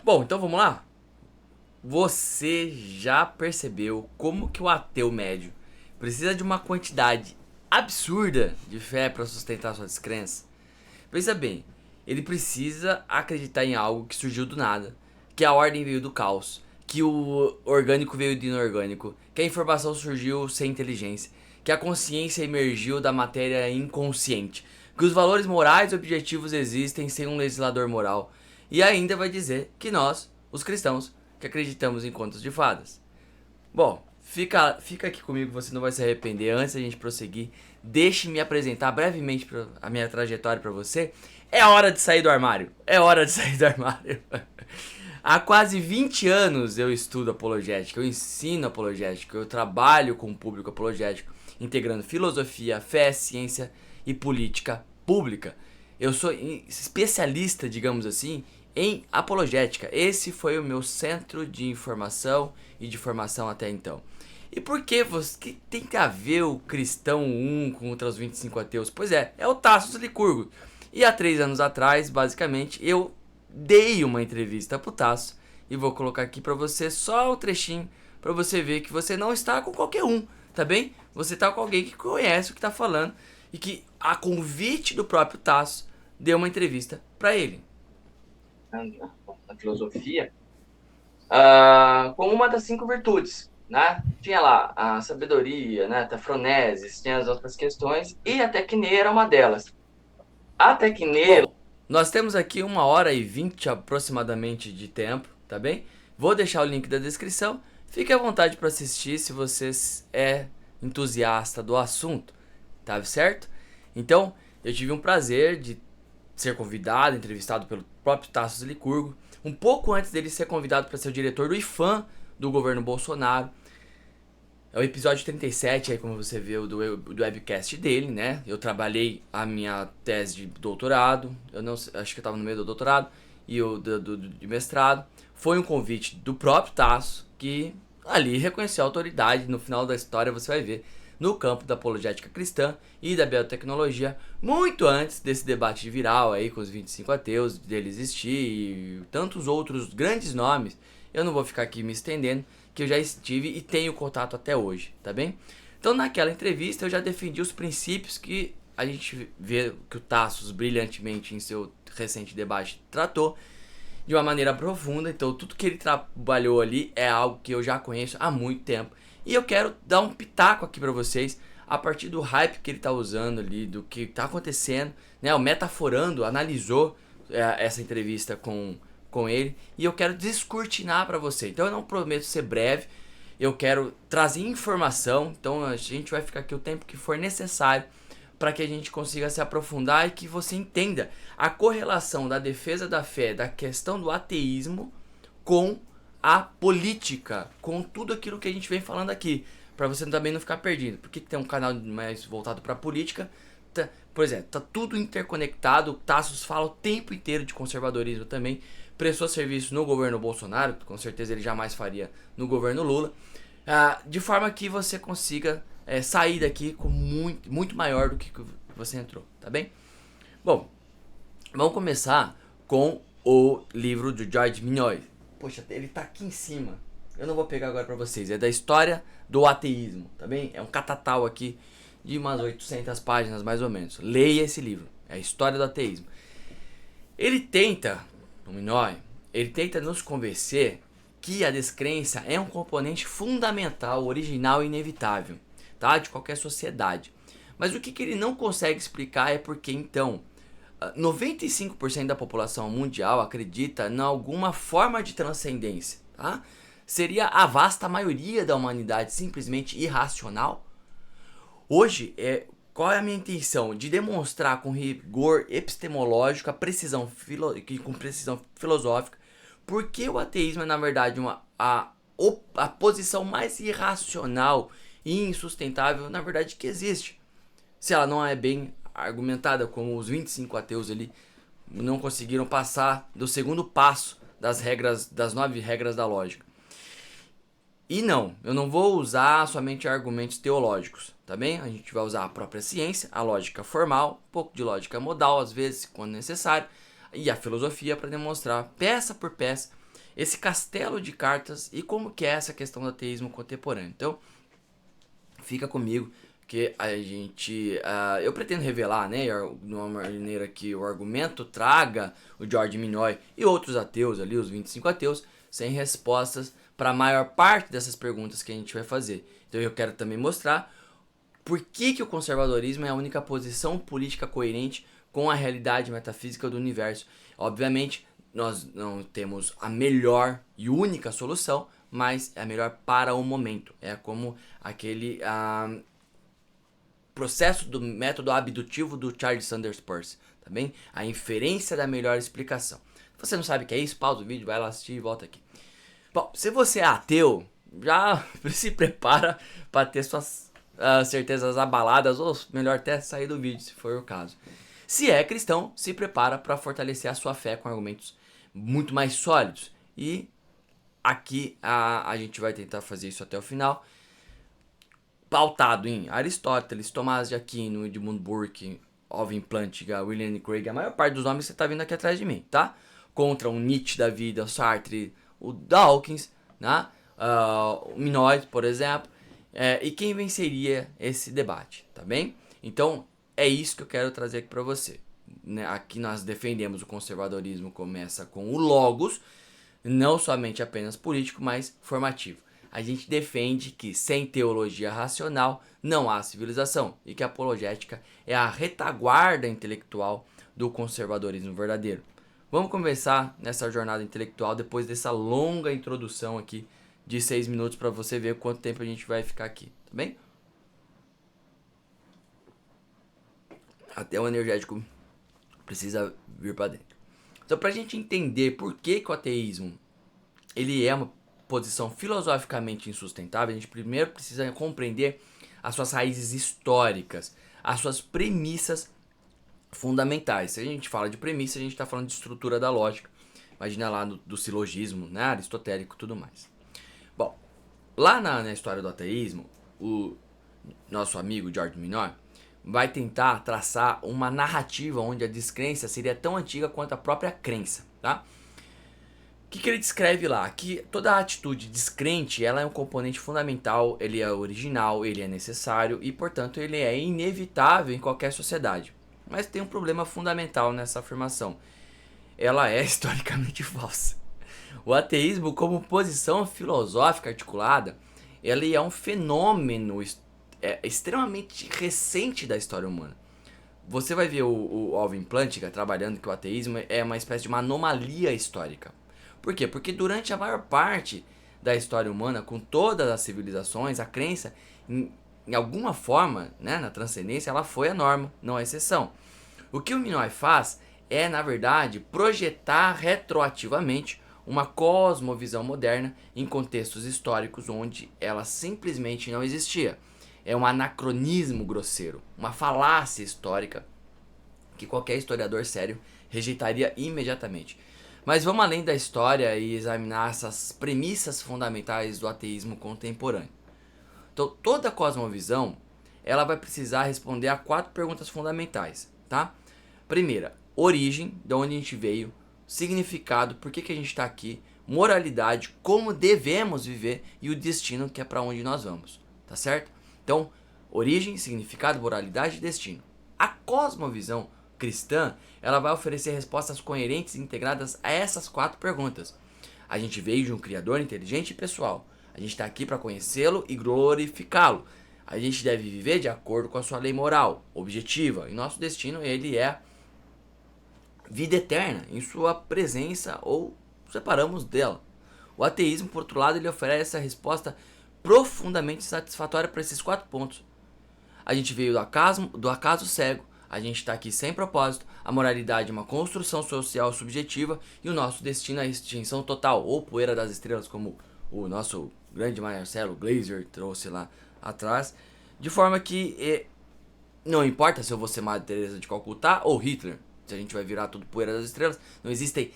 Bom, então vamos lá? Você já percebeu como que o ateu médio precisa de uma quantidade absurda de fé para sustentar sua descrença? Pensa bem, ele precisa acreditar em algo que surgiu do nada, que a ordem veio do caos, que o orgânico veio do inorgânico, que a informação surgiu sem inteligência, que a consciência emergiu da matéria inconsciente, que os valores morais e objetivos existem sem um legislador moral, e ainda vai dizer que nós, os cristãos, que acreditamos em contos de fadas. Bom, fica aqui comigo, você não vai se arrepender. Antes da gente prosseguir, deixe-me apresentar brevemente a minha trajetória para você. É hora de sair do armário. É hora de sair do armário. Há quase 20 anos eu estudo apologética, eu ensino apologética, eu trabalho com o público apologético, integrando filosofia, fé, ciência e política pública. Eu sou especialista, digamos assim, em apologética. Esse foi o meu centro de informação e de formação até então. E por que você que tem a ver o cristão 1 contra os 25 ateus? Pois é o Tasso Licurgo. E há 3 anos atrás, basicamente, eu dei uma entrevista pro Tasso e vou colocar aqui pra você só o trechinho pra você ver que você não está com qualquer um, tá bem? Você tá com alguém que conhece o que tá falando e que, a convite do próprio Tasso, deu uma entrevista pra ele. Na filosofia, como uma das cinco virtudes, né? Tinha lá a sabedoria, né? A tefroneses, tinha as outras questões, e a tecne era uma delas. A tecne, Bom, nós temos aqui 1 hora e 20 aproximadamente de tempo, tá bem? Vou deixar o link da descrição. Fique à vontade para assistir se você é entusiasta do assunto, tá certo? Então, eu tive um prazer de ser convidado, entrevistado pelo próprio Tasso Licurgo, um pouco antes dele ser convidado para ser o diretor do IFAM do governo Bolsonaro. É o episódio 37, aí como você vê, do webcast dele, né? Eu trabalhei a minha tese de doutorado, eu não acho que eu tava no meio do doutorado, e o de mestrado. Foi um convite do próprio Tasso, que ali reconheceu a autoridade. No final da história você vai ver, no campo da apologética cristã e da biotecnologia, muito antes desse debate viral aí com os 25 ateus, dele existir e tantos outros grandes nomes. Eu não vou ficar aqui me estendendo, que eu já estive e tenho contato até hoje, tá bem? Então naquela entrevista eu já defendi os princípios que a gente vê que o Tassos brilhantemente em seu recente debate tratou de uma maneira profunda. Então tudo que ele trabalhou ali é algo que eu já conheço há muito tempo. E eu quero dar um pitaco aqui para vocês a partir do hype que ele tá usando ali, do que tá acontecendo, né? O Metaforando analisou essa entrevista com ele e eu quero descortinar para você. Então eu não prometo ser breve, eu quero trazer informação, então a gente vai ficar aqui o tempo que for necessário para que a gente consiga se aprofundar e que você entenda a correlação da defesa da fé, da questão do ateísmo com a política, com tudo aquilo que a gente vem falando aqui, para você também não ficar perdido. Por que tem um canal mais voltado para política? Pois é, tá tudo interconectado. O Tassos fala o tempo inteiro de conservadorismo também. Prestou serviço no governo Bolsonaro, com certeza ele jamais faria no governo Lula. De forma que você consiga sair daqui com muito maior do que você entrou, tá bem? Bom, vamos começar com o livro de George Minoy. Poxa, ele tá aqui em cima. Eu não vou pegar agora pra vocês. É da história do ateísmo, tá bem? É um catatal aqui de umas 800 páginas mais ou menos. Leia esse livro. É a história do ateísmo. Ele tenta, o Minoy, ele tenta nos convencer que a descrença é um componente fundamental, original e inevitável, tá? De qualquer sociedade. Mas o que ele não consegue explicar é porque então 95% da população mundial acredita em alguma forma de transcendência, tá? Seria a vasta maioria da humanidade simplesmente irracional? Hoje, qual é a minha intenção? De demonstrar com rigor epistemológico, com precisão filosófica, porque o ateísmo é, na verdade, a posição mais irracional e insustentável, na verdade, que existe. Se ela não é bem argumentada, como os 25 ateus ali não conseguiram passar do segundo passo das 9 regras da lógica. E não, eu não vou usar somente argumentos teológicos, tá bem? A gente vai usar a própria ciência, a lógica formal, um pouco de lógica modal, às vezes, quando necessário, e a filosofia para demonstrar, peça por peça, esse castelo de cartas e como que é essa questão do ateísmo contemporâneo. Então, fica comigo que a gente, eu pretendo revelar, né, de uma maneira que o argumento traga o George Minoy e outros ateus ali, os 25 ateus, sem respostas para a maior parte dessas perguntas que a gente vai fazer. Então eu quero também mostrar por que o conservadorismo é a única posição política coerente com a realidade metafísica do universo. Obviamente, nós não temos a melhor e única solução, mas é a melhor para o momento. É como aquele processo do método abdutivo do Charles Sanders Peirce, tá bem? A inferência da melhor explicação. Se você não sabe o que é isso, pausa o vídeo, vai lá assistir e volta aqui. Bom, se você é ateu, já se prepara para ter suas certezas abaladas, ou melhor até sair do vídeo, se for o caso. Se é cristão, se prepara para fortalecer a sua fé com argumentos muito mais sólidos. E aqui a gente vai tentar fazer isso até o final, pautado em Aristóteles, Tomás de Aquino, Edmund Burke, Alvin Plantinga, William Craig, a maior parte dos nomes que você está vendo aqui atrás de mim, tá? Contra o Nietzsche da vida, o Sartre, o Dawkins, né? O Minoy, por exemplo, e quem venceria esse debate, tá bem? Então, é isso que eu quero trazer aqui para você. Né? Aqui nós defendemos o conservadorismo, começa com o logos, não somente apenas político, mas formativo. A gente defende que sem teologia racional não há civilização e que a apologética é a retaguarda intelectual do conservadorismo verdadeiro. Vamos começar nessa jornada intelectual depois dessa longa introdução aqui de 6 minutos para você ver quanto tempo a gente vai ficar aqui, tá bem? Até o energético precisa vir para dentro. Então, para a gente entender por que o ateísmo ele é uma posição filosoficamente insustentável, a gente primeiro precisa compreender as suas raízes históricas, as suas premissas fundamentais. Se a gente fala de premissa, a gente está falando de estrutura da lógica. Imagina lá do silogismo, né, aristotélico e tudo mais. Bom, lá na história do ateísmo, o nosso amigo George Minoy vai tentar traçar uma narrativa onde a descrença seria tão antiga quanto a própria crença, tá? O que ele descreve lá? Que toda a atitude descrente ela é um componente fundamental, ele é original, ele é necessário e, portanto, ele é inevitável em qualquer sociedade. Mas tem um problema fundamental nessa afirmação. Ela é historicamente falsa. O ateísmo, como posição filosófica articulada, ele é um fenômeno extremamente recente da história humana. Você vai ver o Alvin Plantinga trabalhando que o ateísmo é uma espécie de uma anomalia histórica. Por quê? Porque durante a maior parte da história humana, com todas as civilizações, a crença, em alguma forma, né, na transcendência, ela foi a norma, não a exceção. O que o Minoy faz é, na verdade, projetar retroativamente uma cosmovisão moderna em contextos históricos onde ela simplesmente não existia. É um anacronismo grosseiro, uma falácia histórica que qualquer historiador sério rejeitaria imediatamente. Mas vamos além da história e examinar essas premissas fundamentais do ateísmo contemporâneo. Então, toda cosmovisão, ela vai precisar responder a 4 perguntas fundamentais, tá? Primeira, origem, de onde a gente veio, significado, por que a gente está aqui, moralidade, como devemos viver e o destino, que é para onde nós vamos, tá certo? Então, origem, significado, moralidade e destino. A cosmovisão cristã, ela vai oferecer respostas coerentes e integradas a essas 4 perguntas. A gente veio de um Criador inteligente e pessoal. A gente está aqui para conhecê-lo e glorificá-lo. A gente deve viver de acordo com a sua lei moral, objetiva. E nosso destino, ele é vida eterna, em sua presença ou separamos dela. O ateísmo, por outro lado, ele oferece a resposta profundamente satisfatória para esses 4 pontos. A gente veio do acaso cego, a gente está aqui sem propósito, a moralidade é uma construção social subjetiva e o nosso destino é a extinção total, ou poeira das estrelas, como o nosso grande Marcelo Glazer trouxe lá atrás, de forma que não importa se eu vou ser Madre Teresa de Calcutá ou Hitler, se a gente vai virar tudo poeira das estrelas, não existem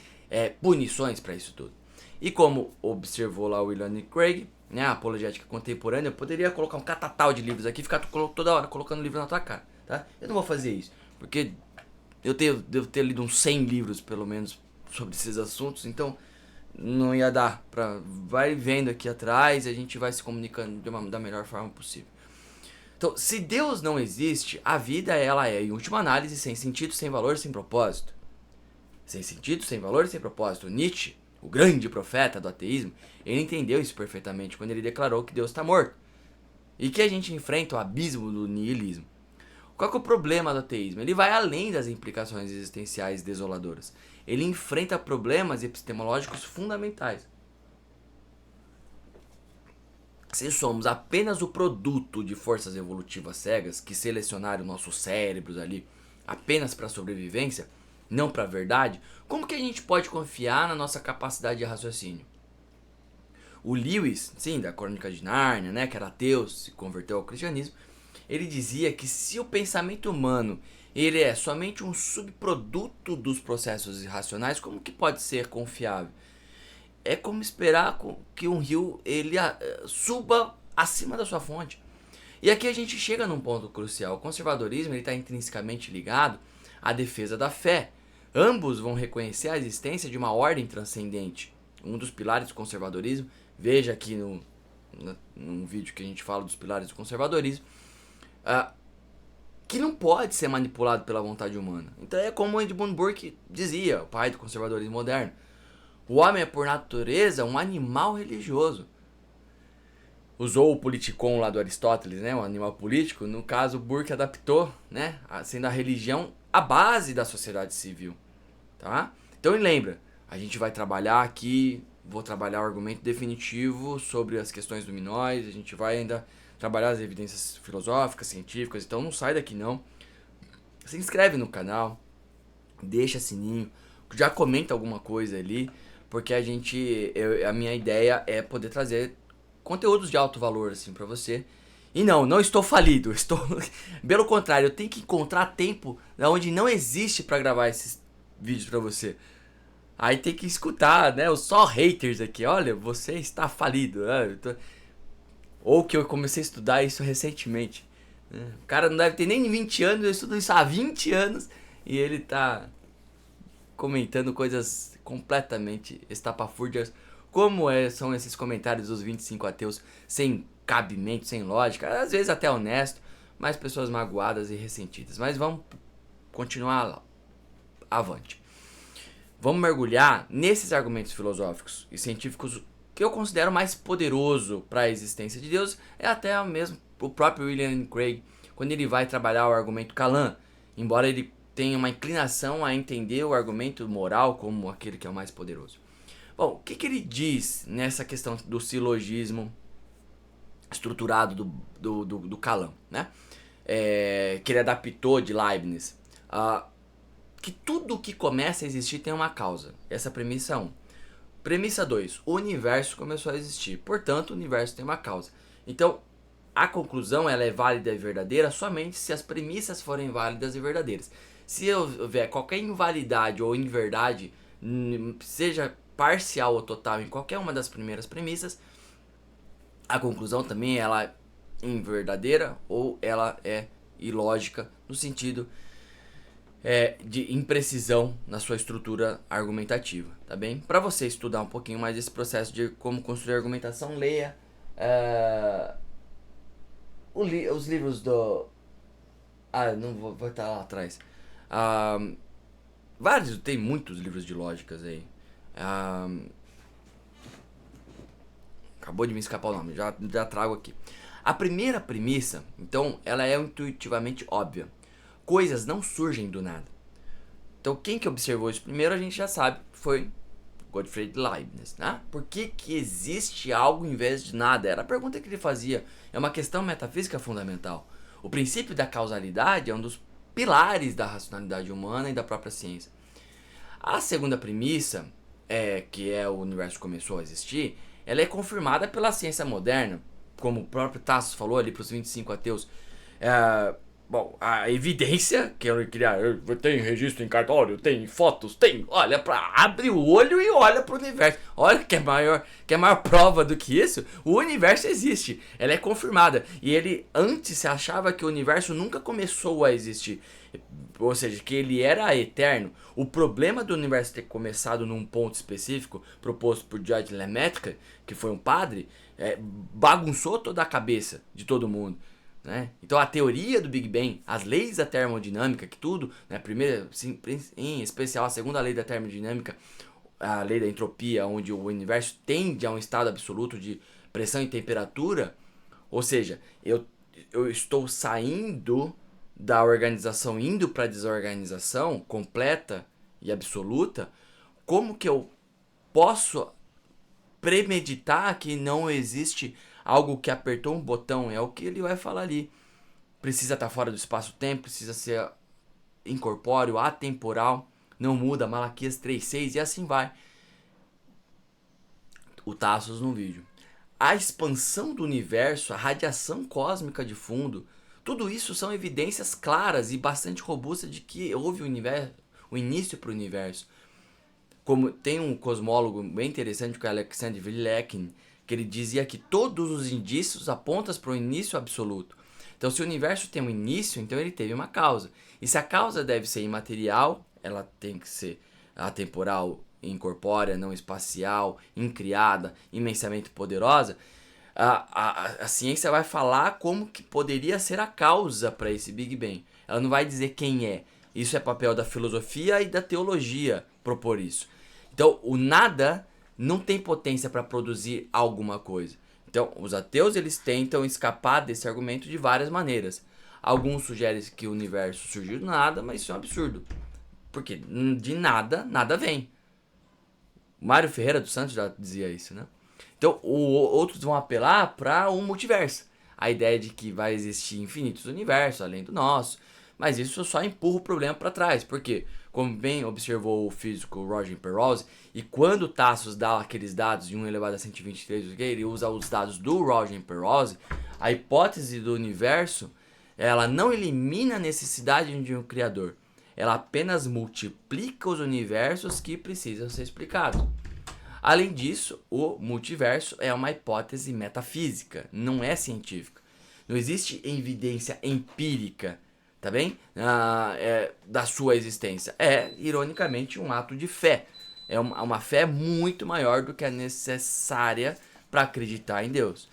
punições para isso tudo. E como observou lá o William Craig, né, a apologética contemporânea, eu poderia colocar um catatal de livros aqui e ficar toda hora colocando livro na tua cara, tá? Eu não vou fazer isso, porque eu devo ter lido uns 100 livros, pelo menos, sobre esses assuntos, então não ia dar pra... Vai vendo aqui atrás, a gente vai se comunicando da melhor forma possível. Então, se Deus não existe, a vida ela é, em última análise, sem sentido, sem valor, sem propósito. Sem sentido, sem valor e sem propósito. Nietzsche, o grande profeta do ateísmo, ele entendeu isso perfeitamente quando ele declarou que Deus está morto. E que a gente enfrenta o abismo do niilismo. Qual que é o problema do ateísmo? Ele vai além das implicações existenciais desoladoras. Ele enfrenta problemas epistemológicos fundamentais. Se somos apenas o produto de forças evolutivas cegas que selecionaram nossos cérebros ali apenas para sobrevivência, não para a verdade, como que a gente pode confiar na nossa capacidade de raciocínio? O Lewis, sim, da Crônica de Nárnia, né, que era ateu, se converteu ao cristianismo, ele dizia que se o pensamento humano ele é somente um subproduto dos processos irracionais, como que pode ser confiável? É como esperar que um rio ele suba acima da sua fonte. E aqui a gente chega num ponto crucial. O conservadorismo está intrinsecamente ligado à defesa da fé. Ambos vão reconhecer a existência de uma ordem transcendente. Um dos pilares do conservadorismo, veja aqui num vídeo que a gente fala dos pilares do conservadorismo, que não pode ser manipulado pela vontade humana. Então é como Edmund Burke dizia, o pai do conservadorismo moderno. O homem é por natureza um animal religioso. Usou o politicon lá do Aristóteles, né, um animal político. No caso, Burke adaptou, né, sendo a religião a base da sociedade civil. Tá? Então lembra, a gente vai trabalhar aqui, vou trabalhar o argumento definitivo sobre as questões luminosas, a gente vai ainda trabalhar as evidências filosóficas, científicas, então não sai daqui não. Se inscreve no canal, deixa sininho, já comenta alguma coisa ali, porque a minha ideia é poder trazer conteúdos de alto valor assim para você. E não estou falido, estou pelo contrário, eu tenho que encontrar tempo onde não existe para gravar esses vídeos para você. Aí tem que escutar, né, os só haters aqui, olha, você está falido, né? Ou que eu comecei a estudar isso recentemente. O cara não deve ter nem 20 anos, eu estudo isso há 20 anos e ele tá comentando coisas completamente estapafúrdias. Como são esses comentários dos 25 ateus sem cabimento, sem lógica, às vezes até honesto, mas pessoas magoadas e ressentidas. Mas vamos continuar avante. Vamos mergulhar nesses argumentos filosóficos e científicos que eu considero mais poderoso para a existência de Deus, é até mesmo o próprio William Craig, quando ele vai trabalhar o argumento Kalam, embora ele tenha uma inclinação a entender o argumento moral como aquele que é o mais poderoso. Bom, o que ele diz nessa questão do silogismo estruturado do Kalam, né? Que ele adaptou de Leibniz, que tudo que começa a existir tem uma causa. Essa é a premissa 1. Premissa 2. O universo começou a existir, portanto o universo tem uma causa. Então, a conclusão ela é válida e verdadeira somente se as premissas forem válidas e verdadeiras. Se houver qualquer invalidade ou inverdade, seja parcial ou total em qualquer uma das primeiras premissas, a conclusão também ela é inverdadeira ou ela é ilógica no sentido de imprecisão na sua estrutura argumentativa, tá bem? Para você estudar um pouquinho mais esse processo de como construir argumentação, leia os livros do... não vou estar lá atrás. Tem muitos livros de lógicas aí. Acabou de me escapar o nome, já trago aqui. A primeira premissa, então, ela é intuitivamente óbvia. Coisas não surgem do nada. Então quem que observou isso primeiro a gente já sabe, foi Gottfried Leibniz, né? Por que existe algo em vez de nada? Era a pergunta que ele fazia. É uma questão metafísica fundamental. O princípio da causalidade é um dos pilares da racionalidade humana e da própria ciência. A segunda premissa, que o universo começou a existir, ela é confirmada pela ciência moderna, como o próprio Tasso falou ali para os 25 ateus. Bom, a evidência que ele queria, tem registro em cartório, tem fotos, tem, olha, abre o olho e olha pro universo. Olha que é maior prova do que isso. O universo existe, ela é confirmada. E ele antes se achava que o universo nunca começou a existir. Ou seja, que ele era eterno. O problema do universo ter começado num ponto específico, proposto por George Lemaitre, que foi um padre, bagunçou toda a cabeça de todo mundo. Né? Então a teoria do Big Bang, as leis da termodinâmica, que tudo, né, primeira, em especial a segunda lei da termodinâmica, a lei da entropia, onde o universo tende a um estado absoluto de pressão e temperatura, ou seja, eu estou saindo da organização, indo para a desorganização completa e absoluta. Como que eu posso premeditar que não existe algo que apertou um botão? É o que ele vai falar ali. Precisa estar fora do espaço-tempo, precisa ser incorpóreo, atemporal, não muda, Malaquias 3:6 e assim vai. O Tassos no vídeo. A expansão do universo, a radiação cósmica de fundo, tudo isso são evidências claras e bastante robustas de que houve o início para o universo. Como tem um cosmólogo bem interessante, que é Alexander Villekin, que ele dizia que todos os indícios apontam para o início absoluto. Então, se o universo tem um início, então ele teve uma causa. E se a causa deve ser imaterial, ela tem que ser atemporal, incorpórea, não espacial, incriada, imensamente poderosa, a ciência vai falar como que poderia ser a causa para esse Big Bang. Ela não vai dizer quem é. Isso é papel da filosofia e da teologia propor isso. Então, o nada não tem potência para produzir alguma coisa. Então, os ateus eles tentam escapar desse argumento de várias maneiras. Alguns sugerem que o universo surgiu do nada, mas isso é um absurdo. Porque de nada, nada vem. Mário Ferreira dos Santos já dizia isso, né? Então, outros vão apelar para um multiverso. A ideia de que vai existir infinitos universos além do nosso. Mas isso só empurra o problema para trás. Porque, como bem observou o físico Roger Penrose, e quando Tassos dá aqueles dados de 1 elevado a 123, ele usa os dados do Roger Penrose, a hipótese do universo, ela não elimina a necessidade de um criador. Ela apenas multiplica os universos que precisam ser explicados. Além disso, o multiverso é uma hipótese metafísica, não é científica. Não existe evidência empírica, tá bem? Da sua existência. É, ironicamente, um ato de fé. É uma fé muito maior do que a necessária para acreditar em Deus.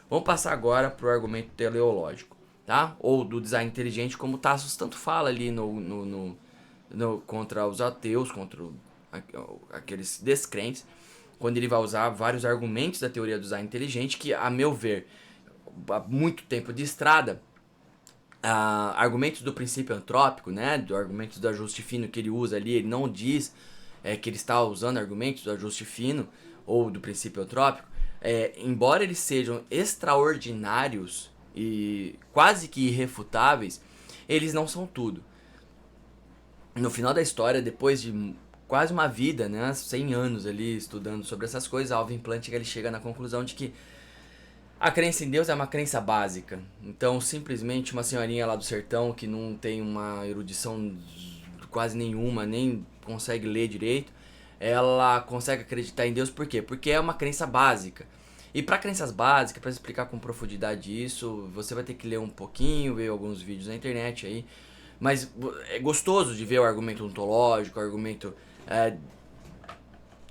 Vamos passar agora para o argumento teleológico, tá? Ou do design inteligente, como Tassos tanto fala ali contra os ateus, contra aqueles descrentes, quando ele vai usar vários argumentos da teoria do design inteligente que, a meu ver, há muito tempo de estrada, argumentos do princípio antrópico, né, do argumentos do ajuste fino que ele usa ali, ele não diz que ele está usando argumentos do ajuste fino ou do princípio antrópico, embora eles sejam extraordinários e quase que irrefutáveis, eles não são tudo. No final da história, depois de quase uma vida, né, 100 anos ali estudando sobre essas coisas, Alvin Plantinga ele chega na conclusão de que a crença em Deus é uma crença básica. Então, simplesmente uma senhorinha lá do sertão que não tem uma erudição quase nenhuma, nem consegue ler direito, ela consegue acreditar em Deus por quê? Porque é uma crença básica. E para crenças básicas, para explicar com profundidade isso, você vai ter que ler um pouquinho, ver alguns vídeos na internet aí. Mas é gostoso de ver o argumento ontológico, o argumento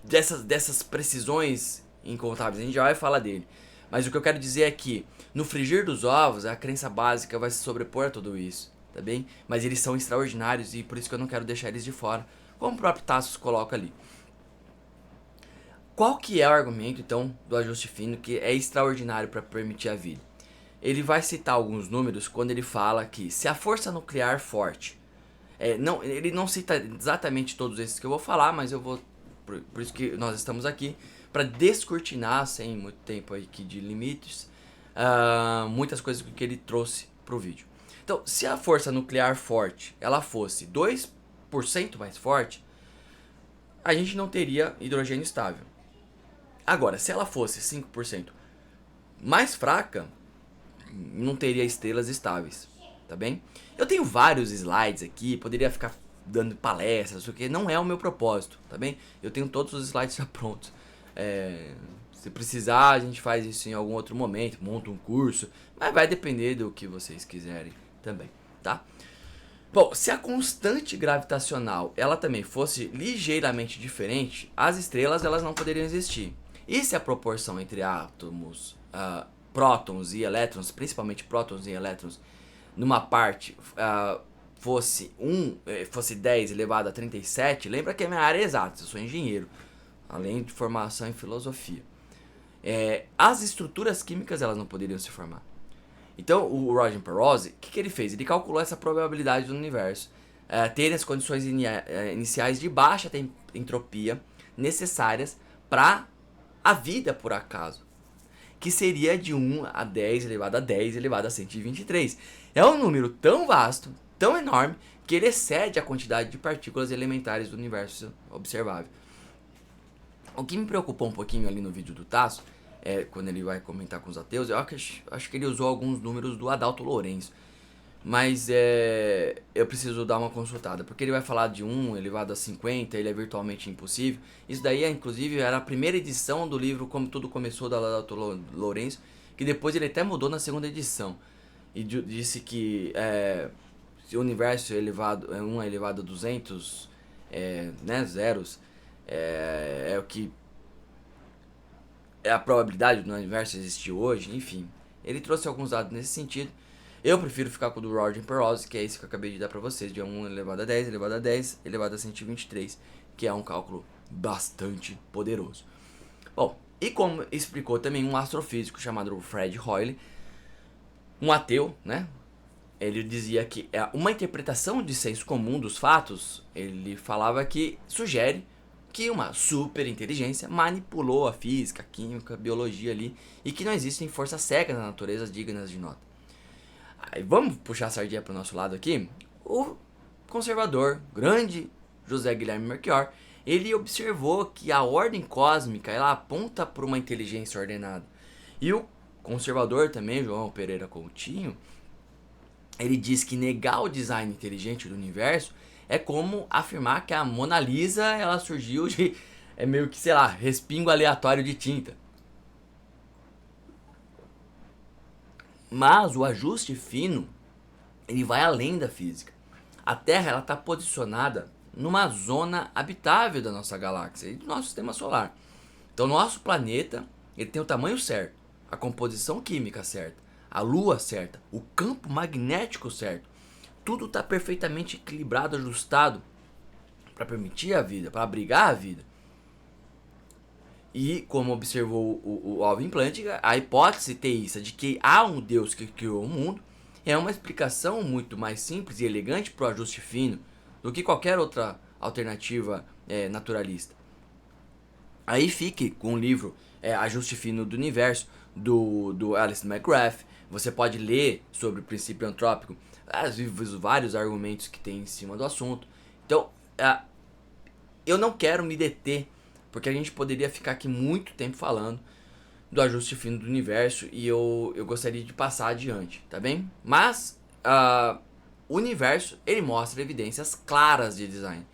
dessas precisões incontáveis. A gente já vai falar dele. Mas o que eu quero dizer é que, no frigir dos ovos, a crença básica vai se sobrepor a tudo isso, tá bem? Mas eles são extraordinários e por isso que eu não quero deixar eles de fora, como o próprio Tassos coloca ali. Qual que é o argumento, então, do ajuste fino que é extraordinário para permitir a vida? Ele vai citar alguns números quando ele fala que se a força nuclear forte... ele não cita exatamente todos esses que eu vou falar, mas eu vou... Por isso que nós estamos aqui, para descortinar, sem muito tempo aqui de limites, muitas coisas que ele trouxe para o vídeo. Então, se a força nuclear forte ela fosse 2% mais forte, a gente não teria hidrogênio estável. Agora, se ela fosse 5% mais fraca, não teria estrelas estáveis, tá bem? Eu tenho vários slides aqui, poderia ficar dando palestras, o que não é o meu propósito, tá bem? Eu tenho todos os slides já prontos. Se precisar, a gente faz isso em algum outro momento, monta um curso, mas vai depender do que vocês quiserem também, tá? Bom, se a constante gravitacional ela também fosse ligeiramente diferente, as estrelas elas não poderiam existir. E se a proporção entre átomos, prótons e elétrons, principalmente prótons e elétrons, numa parte fosse 10 elevado a 37, lembra que a minha área é exata, eu sou engenheiro, além de formação em filosofia. As estruturas químicas elas não poderiam se formar. Então o Roger Penrose, o que ele fez? Ele calculou essa probabilidade do universo ter as condições iniciais de baixa entropia necessárias para a vida por acaso, que seria de 1 a 10 elevado a 10 elevado a 123. É um número tão vasto, tão enorme, que ele excede a quantidade de partículas elementares do universo observável. O que me preocupou um pouquinho ali no vídeo do Tasso, quando ele vai comentar com os ateus, eu acho que ele usou alguns números do Adalto Lourenço. Mas eu preciso dar uma consultada, porque ele vai falar de 1 elevado a 50, ele é virtualmente impossível. Isso daí, inclusive, era a primeira edição do livro Como Tudo Começou, da Adalto Lourenço, que depois ele até mudou na segunda edição. E disse que se o universo é 1 elevado a 200 zeros, é o que é a probabilidade do universo existir hoje, enfim. Ele trouxe alguns dados nesse sentido. Eu prefiro ficar com o do Roger Penrose, que é esse que eu acabei de dar pra vocês, de 1 elevado a 10, elevado a 10, elevado a 123, que é um cálculo bastante poderoso. Bom, e como explicou também um astrofísico chamado Fred Hoyle, um ateu, né? Ele dizia que uma interpretação de senso comum dos fatos, ele falava que sugere que uma super inteligência manipulou a física, a química, a biologia ali, e que não existem forças cegas na natureza dignas de nota. Aí vamos puxar a sardinha pro nosso lado aqui. O conservador, grande José Guilherme Melchior, ele observou que a ordem cósmica ela aponta para uma inteligência ordenada. E o conservador também, João Pereira Coutinho, ele diz que negar o design inteligente do universo é como afirmar que a Mona Lisa ela surgiu de meio que, sei lá, respingo aleatório de tinta. Mas o ajuste fino, ele vai além da física. A Terra ela está posicionada numa zona habitável da nossa galáxia e do nosso sistema solar. Então, nosso planeta ele tem o tamanho certo, a composição química certa, a Lua certa, o campo magnético certo. Tudo está perfeitamente equilibrado, ajustado para permitir a vida, para abrigar a vida. E, como observou o Alvin Plantinga, a hipótese teísta de que há um Deus que criou o mundo é uma explicação muito mais simples e elegante para o ajuste fino do que qualquer outra alternativa naturalista. Aí fique com o livro Ajuste Fino do Universo, do Alice McGrath. Você pode ler sobre o princípio antrópico, os vários argumentos que tem em cima do assunto. Então, eu não quero me deter, porque a gente poderia ficar aqui muito tempo falando do ajuste fino do universo e eu gostaria de passar adiante, tá bem? Mas o universo ele mostra evidências claras de design.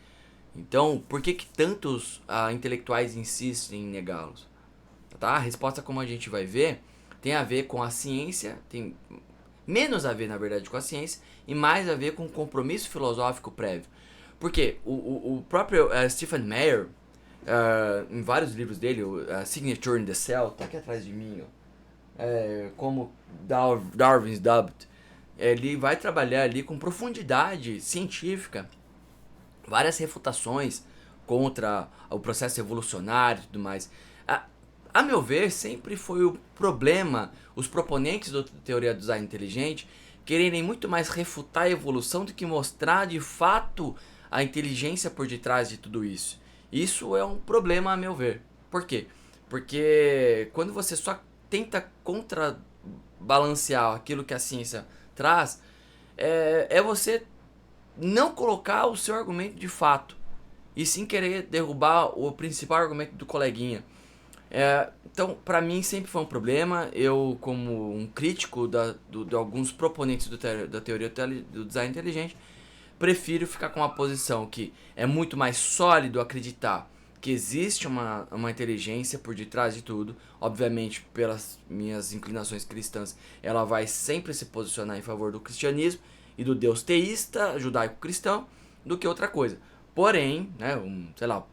Então, por que tantos intelectuais insistem em negá-los? Tá? A resposta, como a gente vai ver, tem a ver com a ciência, tem menos a ver, na verdade, com a ciência e mais a ver com o compromisso filosófico prévio. Porque o próprio Stephen Meyer, em vários livros dele, Signature in the Cell, tá aqui atrás de mim, como Darwin's Doubt, ele vai trabalhar ali com profundidade científica, várias refutações contra o processo evolucionário e tudo mais. A meu ver, sempre foi o problema, os proponentes da teoria do design inteligente quererem muito mais refutar a evolução do que mostrar de fato a inteligência por detrás de tudo isso. Isso é um problema a meu ver. Por quê? Porque quando você só tenta contrabalancear aquilo que a ciência traz, é você não colocar o seu argumento de fato, e sim querer derrubar o principal argumento do coleguinha. Então, para mim sempre foi um problema. Eu, como um crítico de alguns proponentes da teoria do design inteligente, prefiro ficar com uma posição que é muito mais sólido acreditar que existe uma inteligência por detrás de tudo. Obviamente, pelas minhas inclinações cristãs, ela vai sempre se posicionar em favor do cristianismo e do Deus teísta, judaico-cristão, do que outra coisa. Porém, né, sei lá,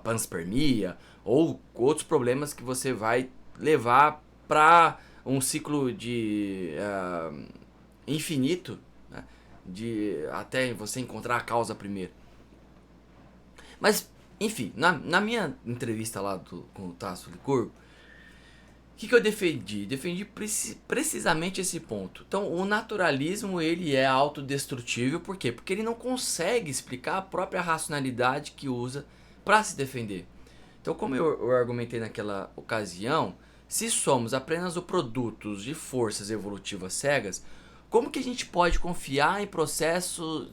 panspermia ou outros problemas que você vai levar para um ciclo de infinito, né, de até você encontrar a causa primeiro. Mas, enfim, na minha entrevista lá com o Tasso Licurgo, o que eu defendi? Defendi precisamente esse ponto. Então, o naturalismo, ele é autodestrutível. Por quê? Porque ele não consegue explicar a própria racionalidade que usa para se defender. Então, como eu argumentei naquela ocasião, se somos apenas o produtos de forças evolutivas cegas, como que a gente pode confiar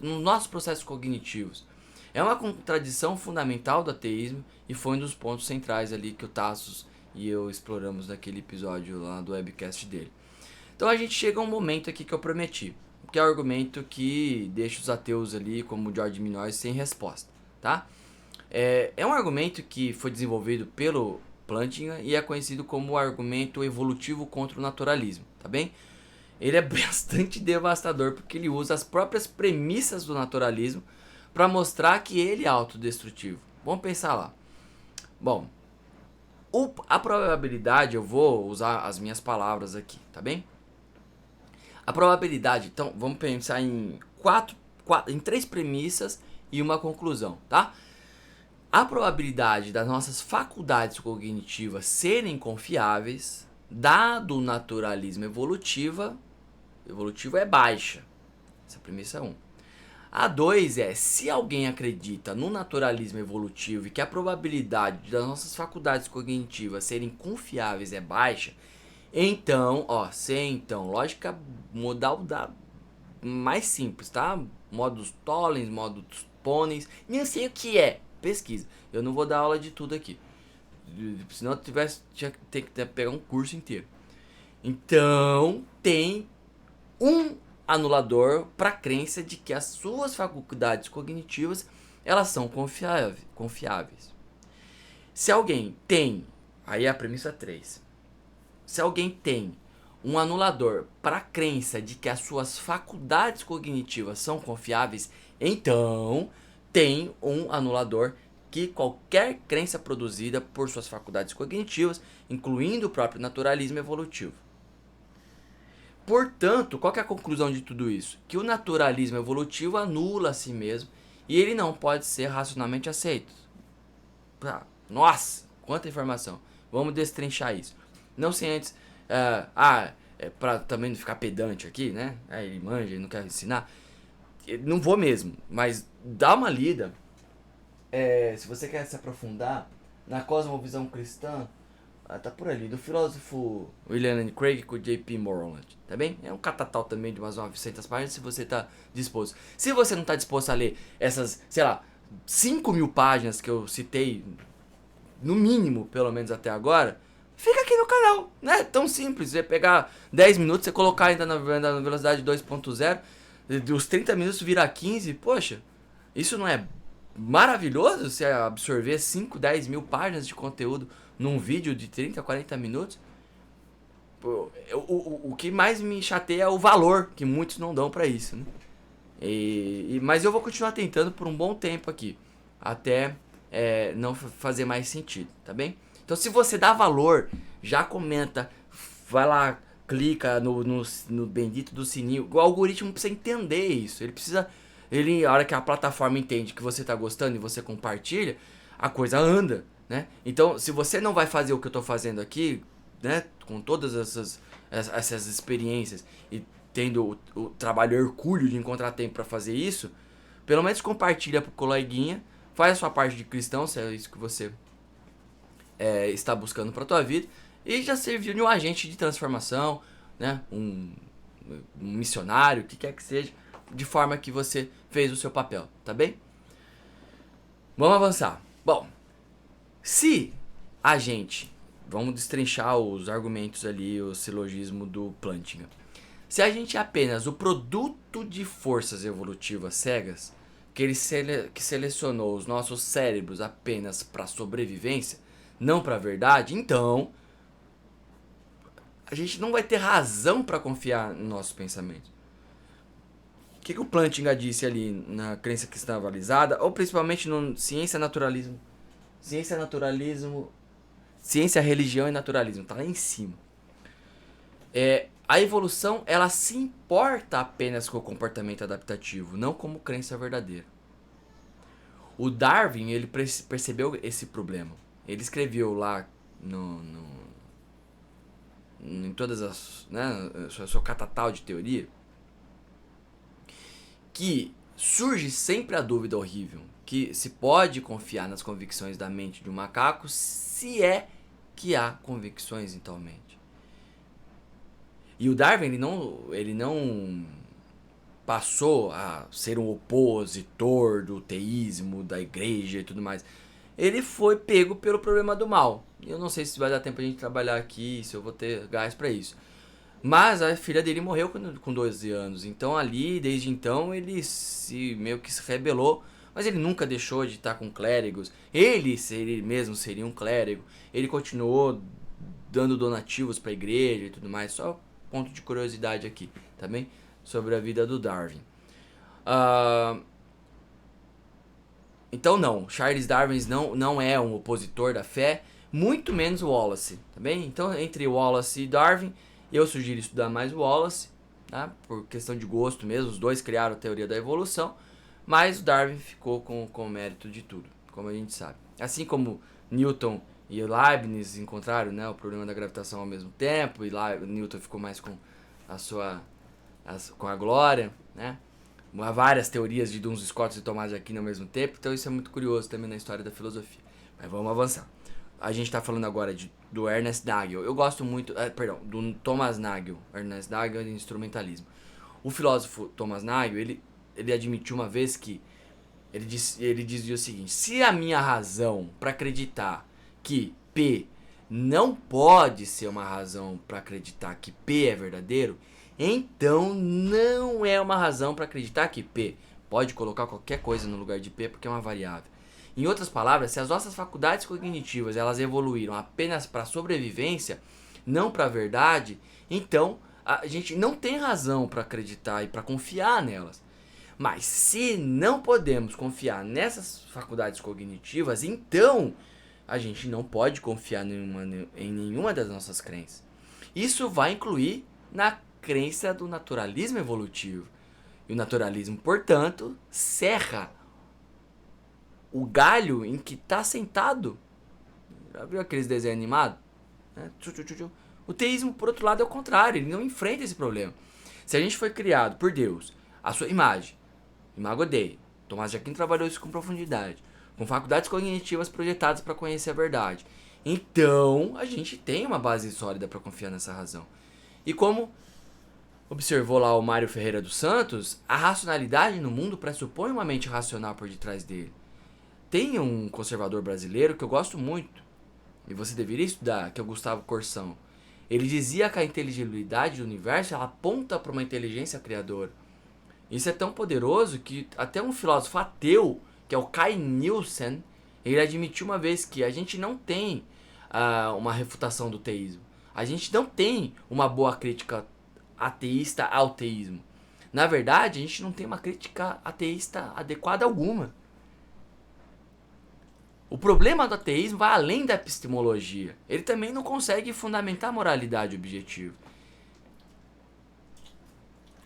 nos nossos processos cognitivos? É uma contradição fundamental do ateísmo e foi um dos pontos centrais ali que o Tassos e eu exploramos naquele episódio lá do webcast dele. Então a gente chega a um momento aqui que eu prometi, que é o argumento que deixa os ateus ali, como o George Minoes, sem resposta, tá? É um argumento que foi desenvolvido pelo Plantinga e é conhecido como o argumento evolutivo contra o naturalismo, tá bem? Ele é bastante devastador porque ele usa as próprias premissas do naturalismo para mostrar que ele é autodestrutivo. Vamos pensar lá. Bom, a probabilidade, eu vou usar as minhas palavras aqui, tá bem? A probabilidade, então, vamos pensar em em 3 premissas e uma conclusão, tá? A probabilidade das nossas faculdades cognitivas serem confiáveis, dado o naturalismo evolutivo é baixa. Essa é a premissa 1. A 2 é, se alguém acredita no naturalismo evolutivo e que a probabilidade das nossas faculdades cognitivas serem confiáveis é baixa, então, lógica modal mais simples, tá? Modos Tollens, modos Ponens, nem sei o que é, pesquisa. Eu não vou dar aula de tudo aqui, senão eu tinha que pegar um curso inteiro. Então, tem um anulador para a crença de que as suas faculdades cognitivas elas são confiáveis. Se alguém tem, aí é a premissa 3, se alguém tem um anulador para a crença de que as suas faculdades cognitivas são confiáveis, então tem um anulador que qualquer crença produzida por suas faculdades cognitivas, incluindo o próprio naturalismo evolutivo. Portanto, qual que é a conclusão de tudo isso? Que o naturalismo evolutivo anula a si mesmo e ele não pode ser racionalmente aceito. Nossa, quanta informação. Vamos destrinchar isso. Não sem antes... pra também não ficar pedante aqui, né? Ele manja, ele não quer ensinar. Não vou mesmo, mas dá uma lida. Se você quer se aprofundar na cosmovisão cristã, tá por ali, do filósofo William Lane Craig com J.P. Moreland, tá bem? É um catatal também de umas 900 páginas, se você tá disposto. Se você não tá disposto a ler essas, sei lá, 5.000 páginas que eu citei, no mínimo, pelo menos até agora, fica aqui no canal, né? Tão simples, você pegar 10 minutos, você colocar ainda na velocidade 2.0, os 30 minutos virar 15, poxa, isso não é maravilhoso? Você absorver 5, 10 mil páginas de conteúdo num vídeo de 30, 40 minutos. O que mais me chateia é o valor que muitos não dão pra isso, né? Mas eu vou continuar tentando por um bom tempo aqui, até não fazer mais sentido, tá bem? Então se você dá valor, já comenta, vai lá, clica no bendito do sininho. O algoritmo precisa entender isso, a hora que a plataforma entende que você tá gostando e você compartilha, a coisa anda, né? Então, se você não vai fazer o que eu tô fazendo aqui, né, com todas essas experiências e tendo o trabalho hercúleo de encontrar tempo para fazer isso, pelo menos compartilha pro coleguinha, faz a sua parte de cristão, se é isso que você está buscando para tua vida, e já serviu de um agente de transformação, né, um missionário, o que quer que seja, de forma que você fez o seu papel, tá bem? Vamos avançar. Bom, se a gente, vamos destrinchar os argumentos ali, o silogismo do Plantinga. Se a gente é apenas o produto de forças evolutivas cegas, que ele que selecionou os nossos cérebros apenas para sobrevivência, não para a verdade, então a gente não vai ter razão para confiar nos nossos pensamentos. O que o Plantinga disse ali na crença cristã avalizada, ou principalmente no ciência, naturalismo, ciência, religião e naturalismo, tá lá em cima. A evolução, ela se importa apenas com o comportamento adaptativo, não como crença verdadeira. O Darwin, ele percebeu esse problema. Ele escreveu lá em todas as, né, seu catatal de teoria, que surge sempre a dúvida horrível, que se pode confiar nas convicções da mente de um macaco, se é que há convicções em tal mente. E o Darwin, ele não passou a ser um opositor do teísmo, da igreja e tudo mais. Ele foi pego pelo problema do mal. Eu não sei se vai dar tempo a gente trabalhar aqui, se eu vou ter gás para isso. Mas a filha dele morreu com 12 anos. Então ali, desde então, ele meio que se rebelou. Mas ele nunca deixou de estar com clérigos. Ele mesmo seria um clérigo. Ele continuou dando donativos para a igreja e tudo mais. Só ponto de curiosidade aqui, tá bem? Sobre a vida do Darwin. Então não, Charles Darwin não é um opositor da fé, muito menos Wallace, tá bem? Então entre Wallace e Darwin, eu sugiro estudar mais Wallace, tá? Por questão de gosto mesmo, os dois criaram a teoria da evolução, mas o Darwin ficou com o mérito de tudo, como a gente sabe. Assim como Newton e Leibniz encontraram, né, o problema da gravitação ao mesmo tempo, e lá Newton ficou mais com com a glória, né? Há várias teorias de Duns Scotus e Tomás de Aquino ao mesmo tempo, então isso é muito curioso também na história da filosofia. Mas vamos avançar. A gente está falando agora do Ernest Nagel. Eu gosto muito, do Thomas Nagel. Ernest Nagel de instrumentalismo. O filósofo Thomas Nagel, ele admitiu uma vez que ele dizia o seguinte: se a minha razão para acreditar que P não pode ser uma razão para acreditar que P é verdadeiro, então não é uma razão para acreditar que P pode colocar qualquer coisa no lugar de P porque é uma variável. Em outras palavras, se as nossas faculdades cognitivas elas evoluíram apenas para sobrevivência, não para a verdade, então a gente não tem razão para acreditar e para confiar nelas. Mas se não podemos confiar nessas faculdades cognitivas, então a gente não pode confiar em nenhuma das nossas crenças. Isso vai incluir na crença do naturalismo evolutivo. E o naturalismo, portanto, cerra o galho em que está sentado. Já viu aqueles desenhos animados? O teísmo, por outro lado, é o contrário. Ele não enfrenta esse problema. Se a gente foi criado por Deus, a sua imagem, Imago Dei, Tomás de Aquino trabalhou isso com profundidade, com faculdades cognitivas projetadas para conhecer a verdade, então a gente tem uma base sólida para confiar nessa razão. E como observou lá o Mário Ferreira dos Santos, a racionalidade no mundo pressupõe uma mente racional por detrás dele. Tem um conservador brasileiro que eu gosto muito, e você deveria estudar, que é o Gustavo Corsão. Ele dizia que a inteligibilidade do universo ela aponta para uma inteligência criadora. Isso é tão poderoso que até um filósofo ateu, que é o Kai Nielsen, ele admitiu uma vez que a gente não tem uma refutação do teísmo. A gente não tem uma boa crítica ateísta ao teísmo. Na verdade, a gente não tem uma crítica ateísta adequada alguma. O problema do ateísmo vai além da epistemologia. Ele também não consegue fundamentar a moralidade objetiva.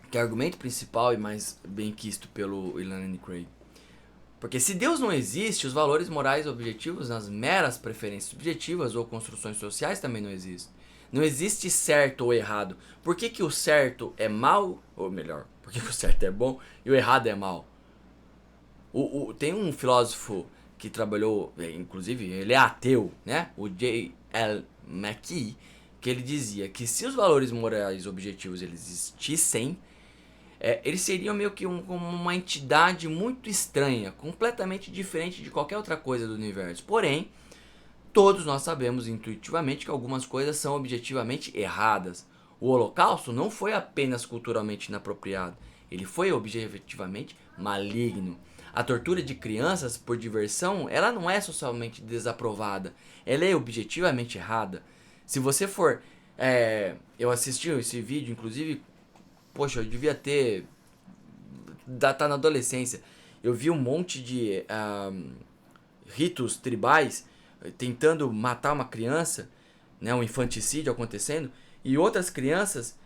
Que é o argumento principal e mais bem quisto pelo Ilan N. Craig. Porque se Deus não existe, os valores morais objetivos nas meras preferências subjetivas ou construções sociais também não existem. Não existe certo ou errado. Por que o certo é mal? Ou melhor, por que o certo é bom e o errado é mal? Tem um filósofo que trabalhou, inclusive ele é ateu, né? O J.L. Mackie, que ele dizia que se os valores morais objetivos eles existissem, eles seriam meio que uma entidade muito estranha, completamente diferente de qualquer outra coisa do universo. Porém, todos nós sabemos intuitivamente que algumas coisas são objetivamente erradas. O Holocausto não foi apenas culturalmente inapropriado, ele foi objetivamente maligno. A tortura de crianças por diversão, ela não é socialmente desaprovada, ela é objetivamente errada. Se você for... eu assisti esse vídeo, inclusive, poxa, eu devia ter... tá na adolescência. Eu vi um monte de ritos tribais tentando matar uma criança, né, um infanticídio acontecendo, e outras crianças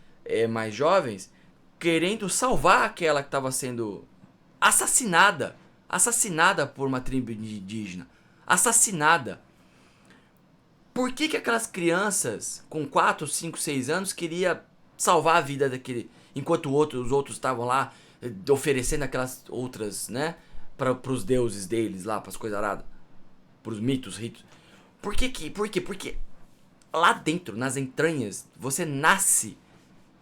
mais jovens querendo salvar aquela que estava sendo assassinada por uma tribo indígena, assassinada. Por que aquelas crianças com 4, 5, 6 anos queria salvar a vida daquele, enquanto os outros estavam lá oferecendo aquelas outras, né, para os deuses deles lá, para as coisas aradas, para os mitos, ritos? Por quê? Porque lá dentro, nas entranhas, você nasce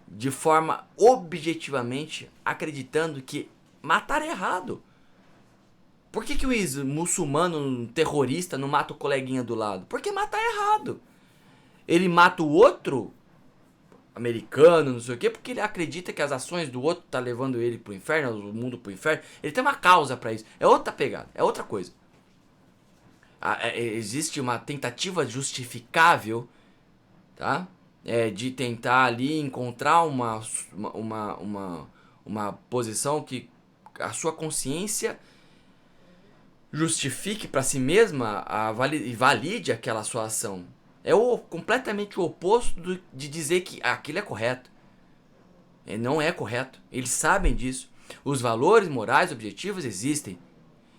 de forma objetivamente acreditando que matar é errado. Por que o muçulmano, um terrorista, não mata o coleguinha do lado? Porque matar é errado. Ele mata o outro, americano, não sei o quê, porque ele acredita que as ações do outro tá levando ele pro inferno, o mundo pro inferno. Ele tem uma causa para isso. É outra pegada, é outra coisa. Existe uma tentativa justificável, tá? De tentar ali encontrar uma posição que a sua consciência justifique para si mesma e valide aquela sua ação. É completamente o oposto de dizer que aquilo é correto. Não é correto. Eles sabem disso. Os valores morais objetivos existem.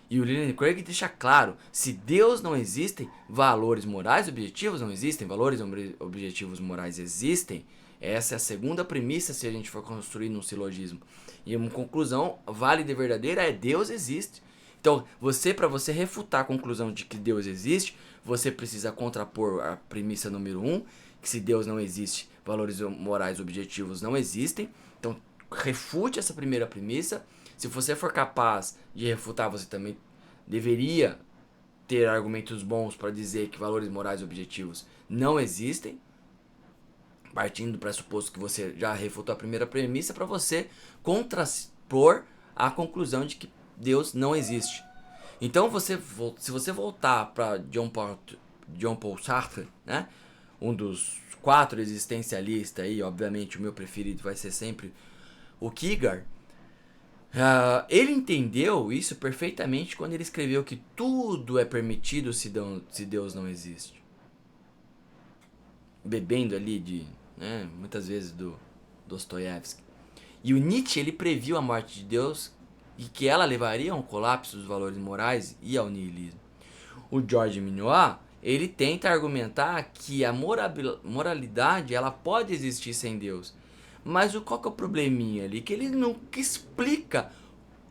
E o Leland Craig deixa claro, se Deus não existe, valores morais objetivos não existem, valores objetivos morais existem. Essa é a segunda premissa se a gente for construir num silogismo. E uma conclusão válida e verdadeira é Deus existe. Então, para você refutar a conclusão de que Deus existe, você precisa contrapor a premissa número 1, que se Deus não existe, valores morais objetivos não existem. Então, refute essa primeira premissa. Se você for capaz de refutar, você também deveria ter argumentos bons para dizer que valores morais objetivos não existem, partindo do pressuposto que você já refutou a primeira premissa, para você contrapor a conclusão de que Deus não existe. Então, se você voltar para John Paul Sartre, né, um dos 4 existencialistas, aí, obviamente o meu preferido vai ser sempre o Kierkegaard. Ele entendeu isso perfeitamente quando ele escreveu que tudo é permitido se Deus não existe. Bebendo ali muitas vezes do Dostoiévski. E o Nietzsche, ele previu a morte de Deus e que ela levaria a um colapso dos valores morais e ao niilismo. O Georges Minoir, ele tenta argumentar que a moralidade ela pode existir sem Deus. Mas qual que é o probleminha ali? Que ele nunca explica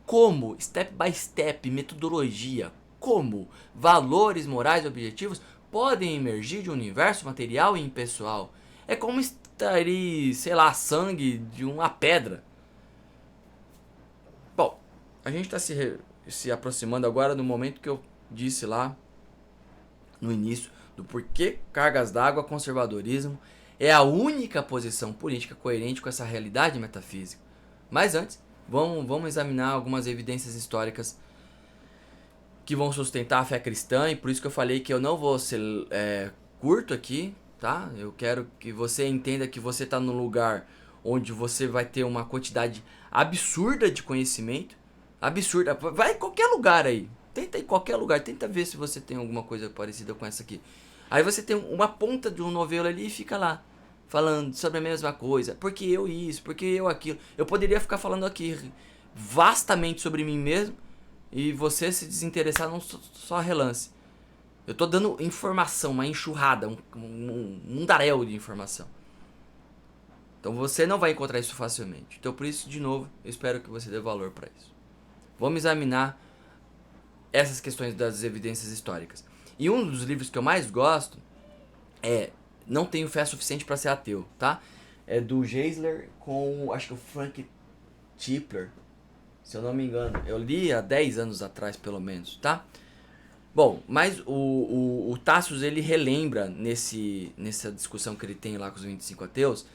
como, step by step, metodologia, como valores morais objetivos podem emergir de um universo material e impessoal. É como extrair, sei lá, sangue de uma pedra. Bom, a gente está se aproximando agora do momento que eu disse lá no início do porquê cargas d'água, conservadorismo é a única posição política coerente com essa realidade metafísica. Mas antes, vamos examinar algumas evidências históricas que vão sustentar a fé cristã, e por isso que eu falei que eu não vou ser curto aqui, tá? Eu quero que você entenda que você está num lugar onde você vai ter uma quantidade absurda de conhecimento, absurda, vai em qualquer lugar aí, tenta em qualquer lugar, tenta ver se você tem alguma coisa parecida com essa aqui. Aí você tem uma ponta de um novelo ali e fica lá, falando sobre a mesma coisa. Porque eu isso, porque eu aquilo. Eu poderia ficar falando aqui vastamente sobre mim mesmo e você se desinteressar num só relance. Eu tô dando informação, uma enxurrada, um mundaréu de informação. Então você não vai encontrar isso facilmente. Então por isso, de novo, eu espero que você dê valor para isso. Vamos examinar essas questões das evidências históricas. E um dos livros que eu mais gosto é Não Tenho Fé Suficiente para Ser Ateu, tá? É do Geisler com, acho que o Frank Tipler, se eu não me engano. Eu li há 10 anos atrás, pelo menos, tá? Bom, mas o Tacitus, ele relembra nessa discussão que ele tem lá com os 25 ateus,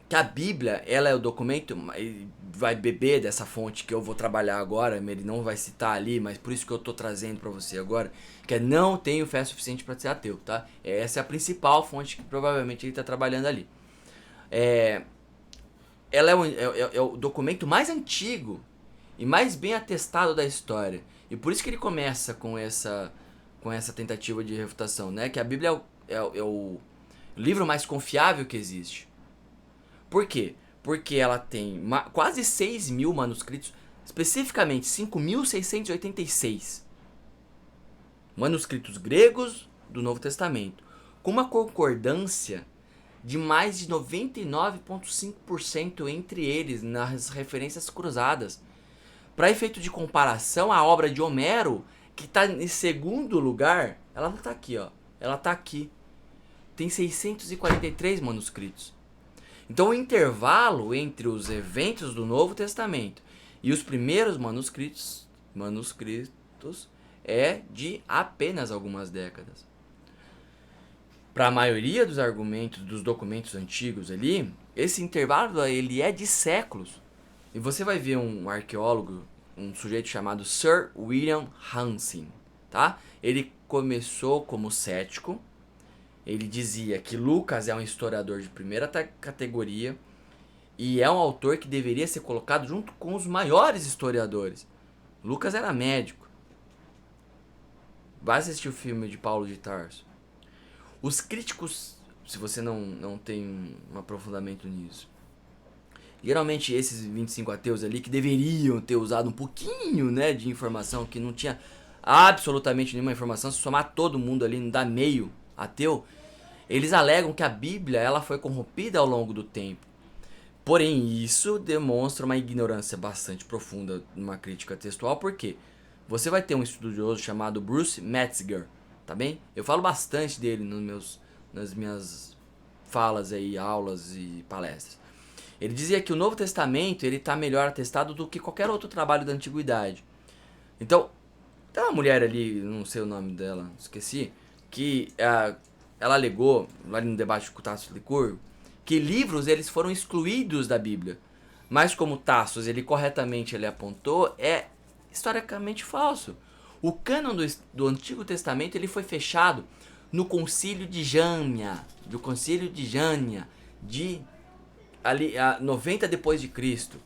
que a Bíblia, ela é o documento, ele vai beber dessa fonte que eu vou trabalhar agora, ele não vai citar ali, mas por isso que eu tô trazendo para você agora, que é não tenho fé suficiente para ser ateu, tá? Essa é a principal fonte que provavelmente ele tá trabalhando ali. Ela é o documento mais antigo e mais bem atestado da história. E por isso que ele começa com essa tentativa de refutação, né? Que a Bíblia é o livro mais confiável que existe. Por quê? Porque ela tem quase 6 mil manuscritos, especificamente 5.686 manuscritos gregos do Novo Testamento, com uma concordância de mais de 99,5% entre eles nas referências cruzadas. Para efeito de comparação, a obra de Homero, que está em segundo lugar, ela não está aqui, ó. Ela está aqui. Tem 643 manuscritos. Então o intervalo entre os eventos do Novo Testamento e os primeiros manuscritos é de apenas algumas décadas. Para a maioria dos argumentos dos documentos antigos ali, esse intervalo ele é de séculos. E você vai ver um arqueólogo, um sujeito chamado Sir William Hansen, tá? Ele começou como cético. Ele dizia que Lucas é um historiador de primeira categoria e é um autor que deveria ser colocado junto com os maiores historiadores. Lucas era médico. Vai assistir o filme de Paulo de Tarso. Os críticos, se você não tem um aprofundamento nisso, geralmente esses 25 ateus ali que deveriam ter usado um pouquinho, né, de informação, que não tinha absolutamente nenhuma informação, se somar todo mundo ali, não dá meio ateu, eles alegam que a Bíblia ela foi corrompida ao longo do tempo. Porém, isso demonstra uma ignorância bastante profunda numa crítica textual, porque você vai ter um estudioso chamado Bruce Metzger, tá bem? Eu falo bastante dele nas minhas falas aí, aulas e palestras. Ele dizia que o Novo Testamento ele está melhor atestado do que qualquer outro trabalho da Antiguidade. Então, tem uma mulher ali, não sei o nome dela, esqueci, que ela alegou, lá no debate com o Tasso Licurgo, que livros eles foram excluídos da Bíblia. Mas como Tassos ele corretamente ele apontou, é historicamente falso. O cânon do Antigo Testamento ele foi fechado no Concílio de Jâmia, de ali, 90 depois de Cristo.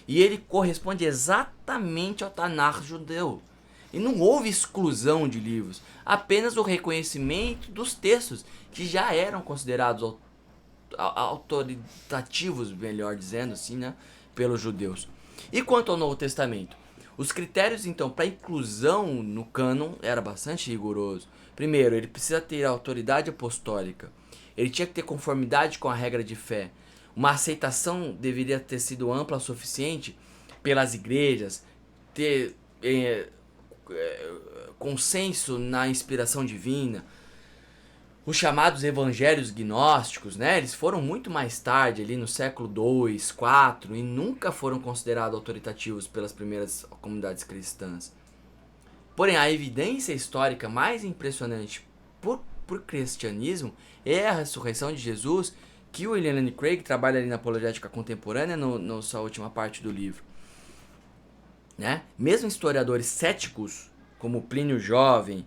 E ele corresponde exatamente ao Tanar judeu. E não houve exclusão de livros, apenas o reconhecimento dos textos que já eram considerados autoritativos, melhor dizendo assim, né, pelos judeus. E quanto ao Novo Testamento? Os critérios, então, para inclusão no cânon era bastante rigoroso. Primeiro, ele precisa ter autoridade apostólica. Ele tinha que ter conformidade com a regra de fé. Uma aceitação deveria ter sido ampla o suficiente pelas igrejas, ter consenso na inspiração divina. Os chamados evangelhos gnósticos, né, eles foram muito mais tarde, ali no século II, IV, e nunca foram considerados autoritativos pelas primeiras comunidades cristãs. Porém, a evidência histórica mais impressionante por cristianismo é a ressurreição de Jesus, que o William Lane Craig trabalha ali na apologética contemporânea, na sua última parte do livro. Né? Mesmo historiadores céticos, como Plínio Jovem,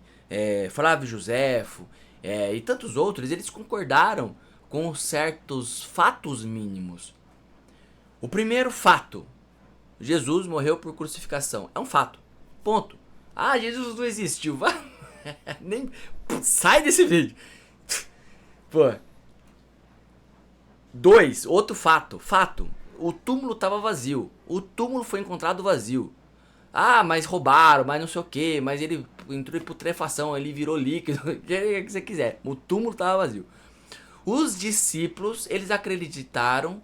Flávio Joséfo, e tantos outros, eles concordaram com certos fatos mínimos. O primeiro fato: Jesus morreu por crucificação. É um fato. Ponto. Ah, Jesus não existiu. Nem sai desse vídeo. Pô. 2. Outro fato. Fato. O túmulo estava vazio. O túmulo foi encontrado vazio. Ah, mas roubaram, mas não sei o que, mas ele entrou em putrefação, ele virou líquido, o que você quiser. O túmulo estava vazio. Os discípulos, eles acreditaram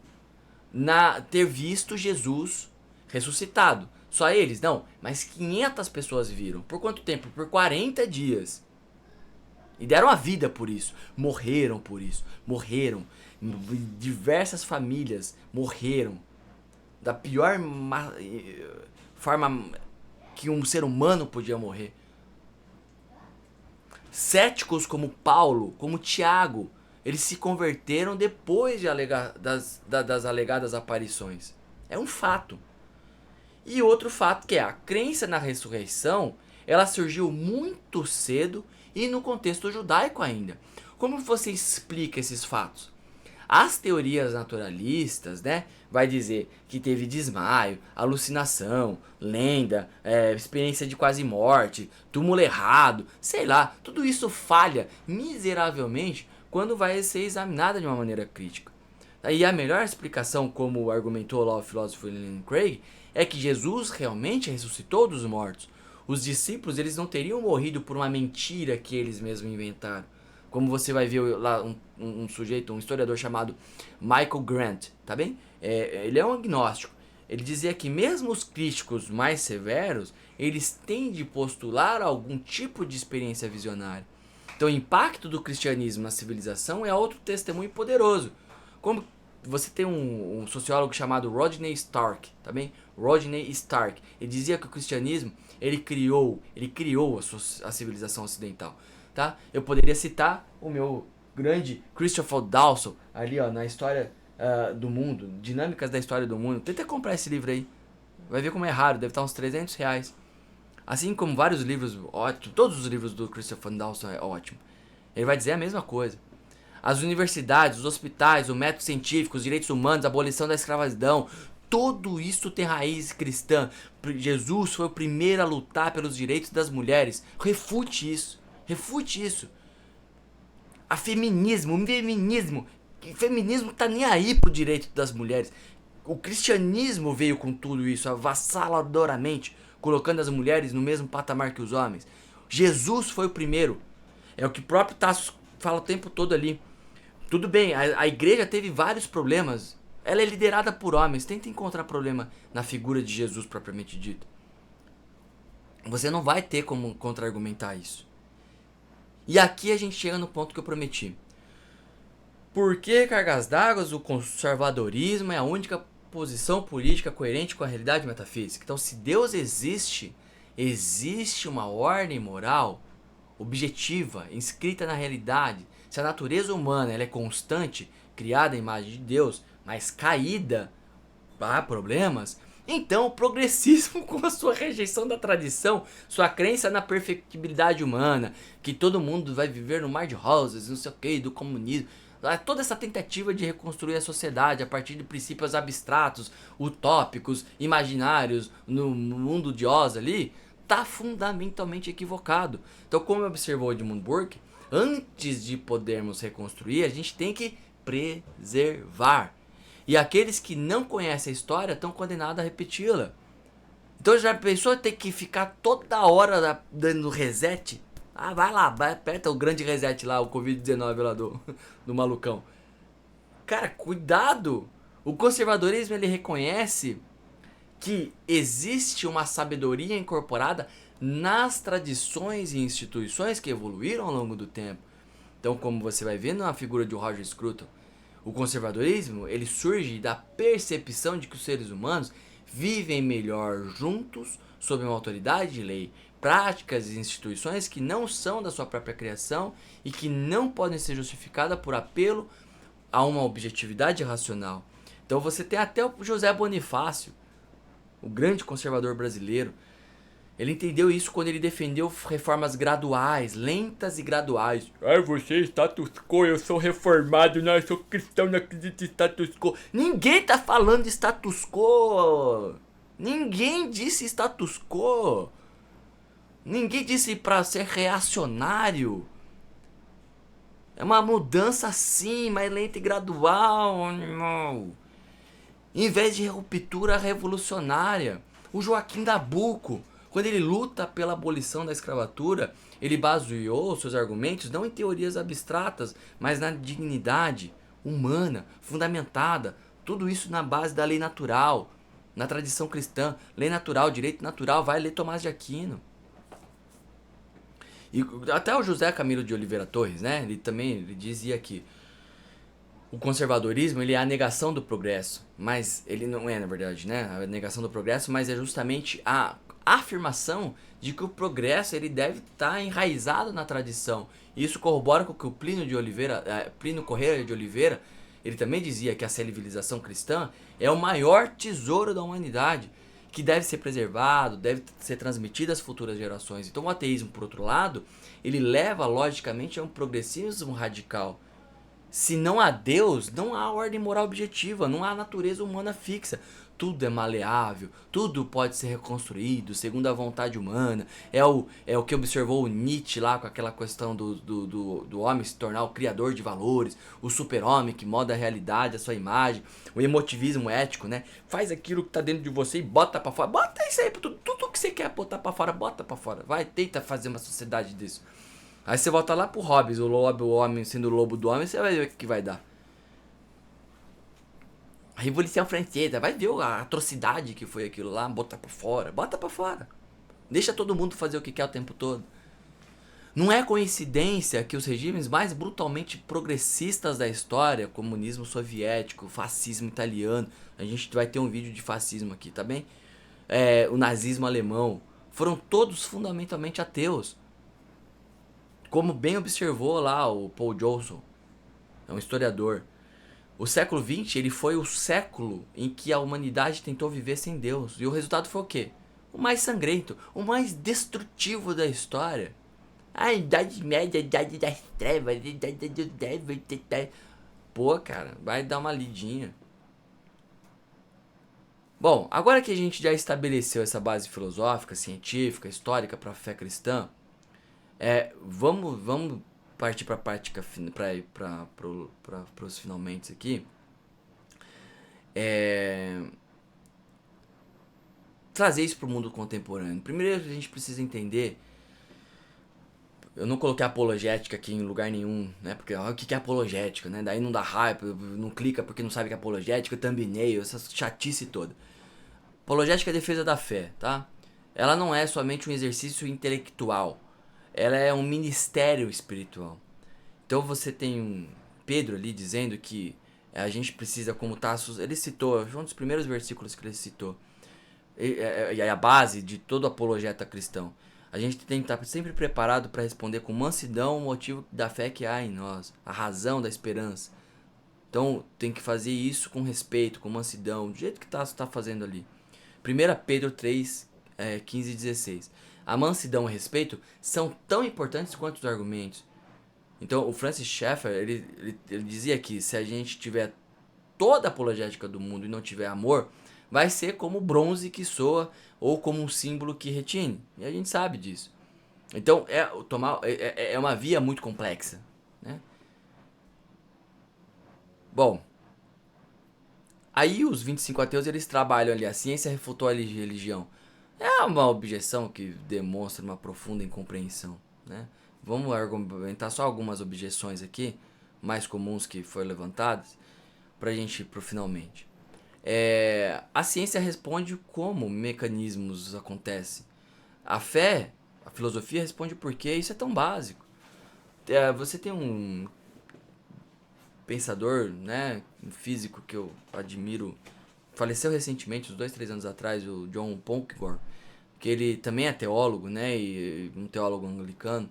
ter visto Jesus ressuscitado. Só eles? Não, mas 500 pessoas viram. Por quanto tempo? Por 40 dias. E deram a vida por isso. Morreram por isso. Morreram. Diversas famílias morreram. Da pior forma que um ser humano podia morrer. Céticos como Paulo, como Tiago, eles se converteram depois das alegadas aparições. É um fato. E outro fato que é a crença na ressurreição, ela surgiu muito cedo e no contexto judaico ainda. Como você explica esses fatos? As teorias naturalistas, né, vai dizer que teve desmaio, alucinação, lenda, experiência de quase morte, túmulo errado, sei lá, tudo isso falha miseravelmente quando vai ser examinada de uma maneira crítica. E a melhor explicação, como argumentou lá o filósofo William Craig, é que Jesus realmente ressuscitou dos mortos. Os discípulos, eles não teriam morrido por uma mentira que eles mesmos inventaram. Como você vai ver lá um sujeito, um historiador chamado Michael Grant, tá bem? Ele é um agnóstico. Ele dizia que mesmo os críticos mais severos, eles têm de postular algum tipo de experiência visionária. Então o impacto do cristianismo na civilização é outro testemunho poderoso. Como você tem um sociólogo chamado Rodney Stark, tá bem? Rodney Stark. Ele dizia que o cristianismo, ele criou a civilização ocidental. Tá? Eu poderia citar o meu grande Christopher Dawson, ali ó, na história do mundo, Dinâmicas da História do Mundo. Tenta comprar esse livro aí, vai ver como é raro, deve estar uns R$300. Assim como vários livros ótimos, todos os livros do Christopher Dawson é ótimo. Ele vai dizer a mesma coisa. As universidades, os hospitais, o método científico, os direitos humanos, a abolição da escravidão, tudo isso tem raiz cristã. Jesus foi o primeiro a lutar pelos direitos das mulheres. Refute isso. Refute isso. O feminismo tá nem aí pro direito das mulheres. O cristianismo veio com tudo isso, avassaladoramente, colocando as mulheres no mesmo patamar que os homens. Jesus foi o primeiro. É o que o próprio Tasso fala o tempo todo ali. Tudo bem, a igreja teve vários problemas. Ela é liderada por homens. Tenta encontrar problema na figura de Jesus propriamente dito. Você não vai ter como contra-argumentar isso. E aqui a gente chega no ponto que eu prometi. Por que, cargas d'água, o conservadorismo é a única posição política coerente com a realidade metafísica? Então, se Deus existe, existe uma ordem moral objetiva, inscrita na realidade. Se a natureza humana ela é constante, criada à imagem de Deus, mas caída, há problemas. Então, o progressismo, com a sua rejeição da tradição, sua crença na perfectibilidade humana, que todo mundo vai viver no mar de rosas, não sei o que, do comunismo, toda essa tentativa de reconstruir a sociedade a partir de princípios abstratos, utópicos, imaginários, no mundo de Oz ali, tá fundamentalmente equivocado. Então, como observou Edmund Burke, antes de podermos reconstruir, a gente tem que preservar. E aqueles que não conhecem a história estão condenados a repeti-la. Então já pensou ter que ficar toda hora dando reset? Ah, vai lá, aperta o grande reset lá, o Covid-19 lá do malucão. Cara, cuidado! O conservadorismo ele reconhece que existe uma sabedoria incorporada nas tradições e instituições que evoluíram ao longo do tempo. Então, como você vai ver na figura de Roger Scruton, o conservadorismo ele surge da percepção de que os seres humanos vivem melhor juntos sob uma autoridade de lei, práticas e instituições que não são da sua própria criação e que não podem ser justificadas por apelo a uma objetividade racional. Então você tem até o José Bonifácio, o grande conservador brasileiro. Ele entendeu isso quando ele defendeu reformas graduais, lentas e graduais. Ah, você é status quo, eu sou reformado, não, eu sou cristão, não acredito em status quo. Ninguém tá falando de status quo. Ninguém disse status quo. Ninguém disse pra ser reacionário. É uma mudança sim, mais lenta e gradual, animal. Em vez de ruptura revolucionária. O Joaquim Nabuco, quando ele luta pela abolição da escravatura, ele baseou seus argumentos não em teorias abstratas, mas na dignidade humana, fundamentada. Tudo isso na base da lei natural, na tradição cristã. Lei natural, direito natural, vai ler Tomás de Aquino. E até o José Camilo de Oliveira Torres, né? Ele dizia que o conservadorismo ele é a negação do progresso, mas ele não é, na verdade, né? A negação do progresso, mas é justamente a afirmação de que o progresso ele deve estar enraizado na tradição. E isso corrobora com o que o Plínio Corrêa de Oliveira, ele também dizia que a civilização cristã é o maior tesouro da humanidade, que deve ser preservado, deve ser transmitido às futuras gerações. Então o ateísmo, por outro lado, ele leva logicamente a um progressismo radical. Se não há Deus, não há ordem moral objetiva, não há natureza humana fixa. Tudo é maleável, tudo pode ser reconstruído segundo a vontade humana. É o que observou o Nietzsche lá com aquela questão do homem se tornar o criador de valores, o super-homem que molda a realidade, a sua imagem, o emotivismo ético, né? Faz aquilo que tá dentro de você e bota pra fora. Bota isso aí, tudo que você quer botar pra fora, bota pra fora. Vai, tenta fazer uma sociedade disso. Aí você volta lá pro Hobbes, o lobo, o homem sendo o lobo do homem, você vai ver o que vai dar. A Revolução Francesa, vai ver a atrocidade que foi aquilo lá, bota pra fora, bota pra fora. Deixa todo mundo fazer o que quer o tempo todo. Não é coincidência que os regimes mais brutalmente progressistas da história, comunismo soviético, fascismo italiano, a gente vai ter um vídeo de fascismo aqui, tá bem? O nazismo alemão, foram todos fundamentalmente ateus. Como bem observou lá o Paul Johnson, é um historiador. O século XX ele foi o século em que a humanidade tentou viver sem Deus. E o resultado foi o quê? O mais sangrento, o mais destrutivo da história. A Idade Média, a Idade das Trevas, a Idade do Devil. Pô, cara, vai dar uma lidinha. Bom, agora que a gente já estabeleceu essa base filosófica, científica, histórica para a fé cristã, vamos partir para a prática, para os finalmente aqui. Trazer isso para o mundo contemporâneo. Primeiro a gente precisa entender. Eu não coloquei apologética aqui em lugar nenhum, né? Porque o que é apologética, né? Daí não dá hype, não clica porque não sabe o que é apologética, thumbnail, essa chatice toda. Apologética é a defesa da fé, tá? Ela não é somente um exercício intelectual. Ela é um ministério espiritual. Então você tem um Pedro ali dizendo que a gente precisa, como Tasso, ele citou, foi um dos primeiros versículos que ele citou, e a base de todo apologeta cristão. A gente tem que estar sempre preparado para responder com mansidão o motivo da fé que há em nós, a razão da esperança. Então tem que fazer isso com respeito, com mansidão, do jeito que Tasso está fazendo ali. 1 Pedro 3, 15 e 16. A mansidão e o respeito são tão importantes quanto os argumentos. Então o Francis Schaeffer, ele dizia que se a gente tiver toda a apologética do mundo e não tiver amor, vai ser como bronze que soa ou como um símbolo que retine. E a gente sabe disso. Então é uma via muito complexa, né? Bom, aí os 25 ateus eles trabalham ali, a ciência refutou a religião. É uma objeção que demonstra uma profunda incompreensão, né? Vamos argumentar só algumas objeções aqui, mais comuns que foram levantadas, pra gente ir pro finalmente. A ciência responde como mecanismos acontecem. A fé, a filosofia responde por quê, isso é tão básico. Você tem um pensador, né, um físico que eu admiro, faleceu recentemente, uns 2, 3 anos atrás, o John Polkington, que ele também é teólogo, né, e um teólogo anglicano,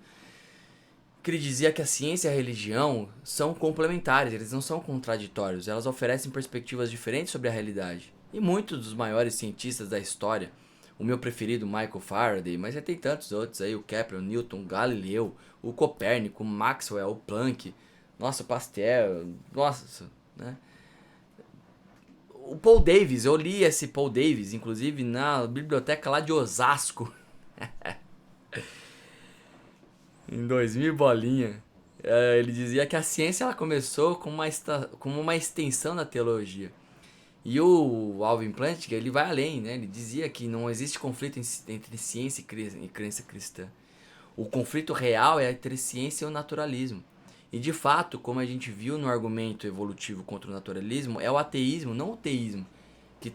que ele dizia que a ciência e a religião são complementares, eles não são contraditórios, elas oferecem perspectivas diferentes sobre a realidade. E muitos dos maiores cientistas da história, o meu preferido Michael Faraday, mas tem tantos outros aí, o Kepler, o Newton, o Galileu, o Copérnico, o Maxwell, o Planck, nossa, Pasteur, nossa, né? O Paul Davies, eu li esse Paul Davies, inclusive na biblioteca lá de Osasco. Em 2000 bolinha. Ele dizia que a ciência ela começou como uma extensão da teologia. E o Alvin Plantinga, ele vai além, né? Ele dizia que não existe conflito entre ciência e crença cristã. O conflito real é entre ciência e o naturalismo. E de fato, como a gente viu no argumento evolutivo contra o naturalismo, é o ateísmo, não o teísmo, que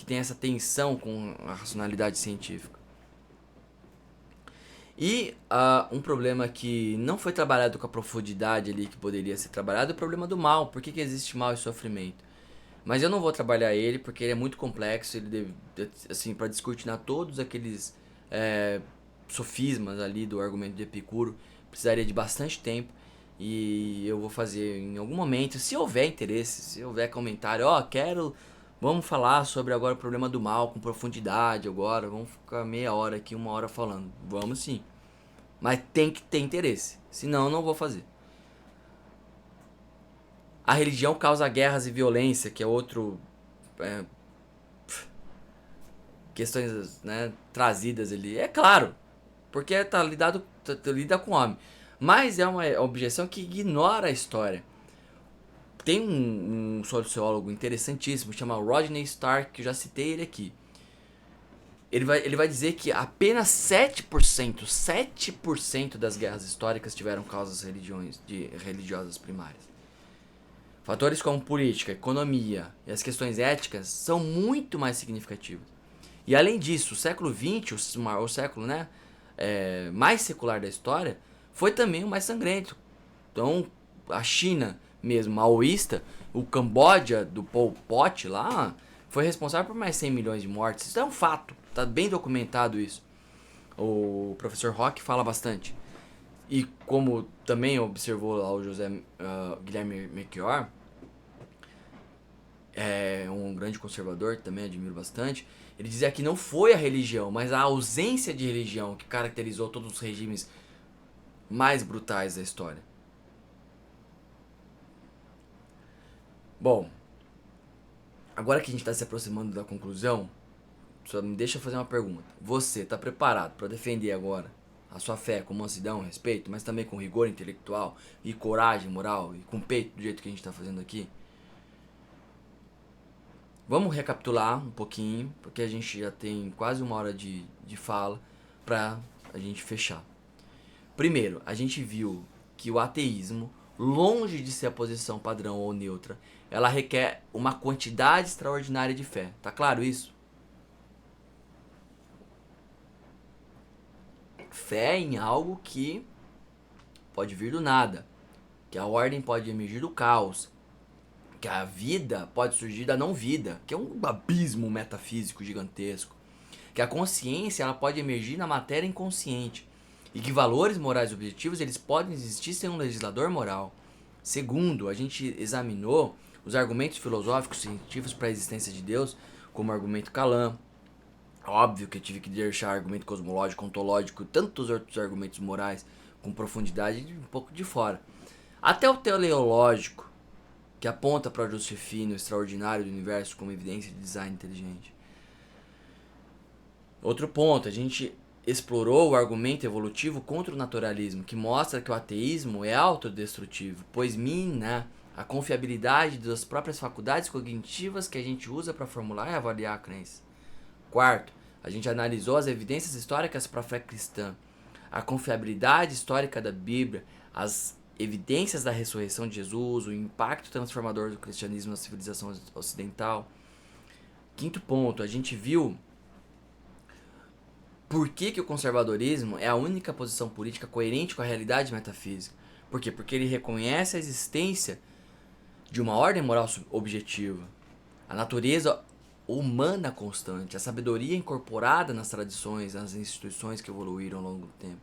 tem essa tensão com a racionalidade científica. E um problema que não foi trabalhado com a profundidade ali que poderia ser trabalhado é o problema do mal. Por que existe mal e sofrimento? Mas eu não vou trabalhar ele porque ele é muito complexo, ele deve, assim, para descortinar todos aqueles sofismas ali do argumento de Epicuro, precisaria de bastante tempo. E eu vou fazer em algum momento, se houver interesse, se houver comentário, vamos falar sobre agora o problema do mal com profundidade agora, vamos ficar meia hora aqui, uma hora falando. Vamos sim. Mas tem que ter interesse, senão eu não vou fazer. A religião causa guerras e violência, que é outro questões, né, trazidas ali. É claro, porque lida com o homem. Mas é uma objeção que ignora a história. Tem um sociólogo interessantíssimo, chama Rodney Stark, que eu já citei ele aqui. Ele vai dizer que apenas 7% das guerras históricas tiveram causas religiosas primárias. Fatores como política, economia e as questões éticas são muito mais significativos. E além disso, o século XX, o século, né, mais secular da história, foi também o mais sangrento. Então, a China mesmo, maoísta, o Camboja do Pol Pot lá, foi responsável por mais 100 milhões de mortes. Isso é um fato, tá bem documentado isso. O professor Rock fala bastante. E como também observou lá o Guilherme Melchior, é um grande conservador, também admiro bastante. Ele dizia que não foi a religião, mas a ausência de religião que caracterizou todos os regimes mais brutais da história. Bom, agora que a gente está se aproximando da conclusão, só me deixa fazer uma pergunta. Você está preparado para defender agora a sua fé com mansidão, respeito, mas também com rigor intelectual e coragem moral e com peito do jeito que a gente está fazendo aqui? Vamos recapitular um pouquinho, porque a gente já tem quase uma hora de fala para a gente fechar. Primeiro, a gente viu que o ateísmo, longe de ser a posição padrão ou neutra, ela requer uma quantidade extraordinária de fé. Tá claro isso? Fé em algo que pode vir do nada, que a ordem pode emergir do caos, que a vida pode surgir da não vida, que é um abismo metafísico gigantesco, que a consciência ela pode emergir na matéria inconsciente e que valores morais objetivos eles podem existir sem um legislador moral. Segundo, a gente examinou os argumentos filosóficos científicos para a existência de Deus, como o argumento Kalam. Óbvio que eu tive que deixar argumento cosmológico, ontológico e tantos outros argumentos morais com profundidade um pouco de fora. Até o teleológico, que aponta para o ajuste fino extraordinário do universo como evidência de design inteligente. Outro ponto, a gente explorou o argumento evolutivo contra o naturalismo, que mostra que o ateísmo é autodestrutivo, pois mina a confiabilidade das próprias faculdades cognitivas que a gente usa para formular e avaliar a crença. Quarto, a gente analisou as evidências históricas para a fé cristã, a confiabilidade histórica da Bíblia, as evidências da ressurreição de Jesus, o impacto transformador do cristianismo na civilização ocidental. Quinto ponto, a gente viu por que o conservadorismo é a única posição política coerente com a realidade metafísica. Por quê? Porque ele reconhece a existência de uma ordem moral objetiva, a natureza humana constante, a sabedoria incorporada nas tradições, nas instituições que evoluíram ao longo do tempo.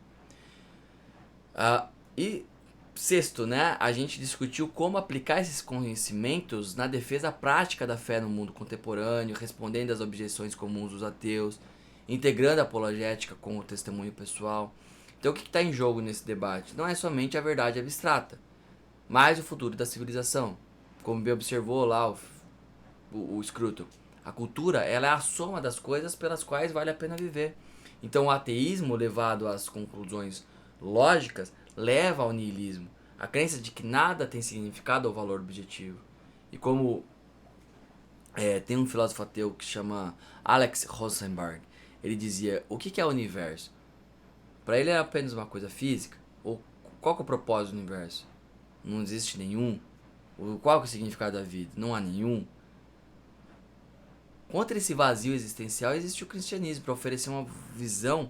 E sexto, né, a gente discutiu como aplicar esses conhecimentos na defesa prática da fé no mundo contemporâneo, respondendo às objeções comuns dos ateus, integrando a apologética com o testemunho pessoal. Então o que está em jogo nesse debate? Não é somente a verdade abstrata, mas o futuro da civilização. Como bem observou lá o Scruton. A cultura ela é a soma das coisas pelas quais vale a pena viver. Então o ateísmo levado às conclusões lógicas leva ao niilismo, a crença de que nada tem significado ou valor objetivo. E como tem um filósofo ateu que chama Alex Rosenberg, ele dizia, o que é o universo? Para ele é apenas uma coisa física? Ou qual que é o propósito do universo? Não existe nenhum? Qual que é o significado da vida? Não há nenhum? Contra esse vazio existencial existe o cristianismo, para oferecer uma visão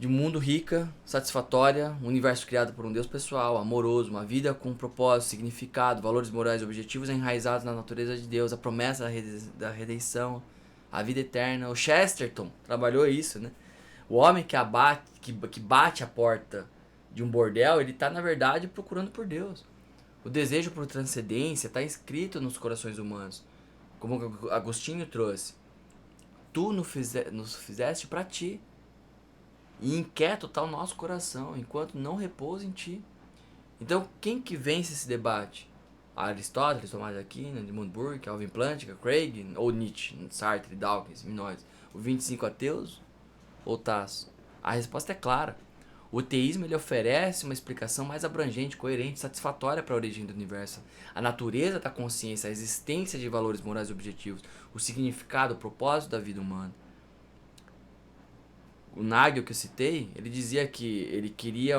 de um mundo rica, satisfatória, um universo criado por um Deus pessoal, amoroso, uma vida com propósito, significado, valores morais e objetivos enraizados na natureza de Deus, a promessa da redenção, a vida eterna. O Chesterton trabalhou isso, né? O homem que bate a porta de um bordel, ele está na verdade procurando por Deus. O desejo por transcendência está inscrito nos corações humanos, como Agostinho trouxe. Tu nos fizeste para ti, e inquieto está o nosso coração, enquanto não repousa em ti. Então, quem que vence esse debate? Aristóteles, Tomás de Aquino, Edmund Burke, Calvin Plantinga, Craig, ou Nietzsche, Sartre, Dawkins, Minoes? Os 25 ateus ou Tasso? A resposta é clara. O teísmo ele oferece uma explicação mais abrangente, coerente, satisfatória para a origem do universo, a natureza da consciência, a existência de valores morais e objetivos, o significado, o propósito da vida humana. O Nagel que eu citei, ele dizia que ele queria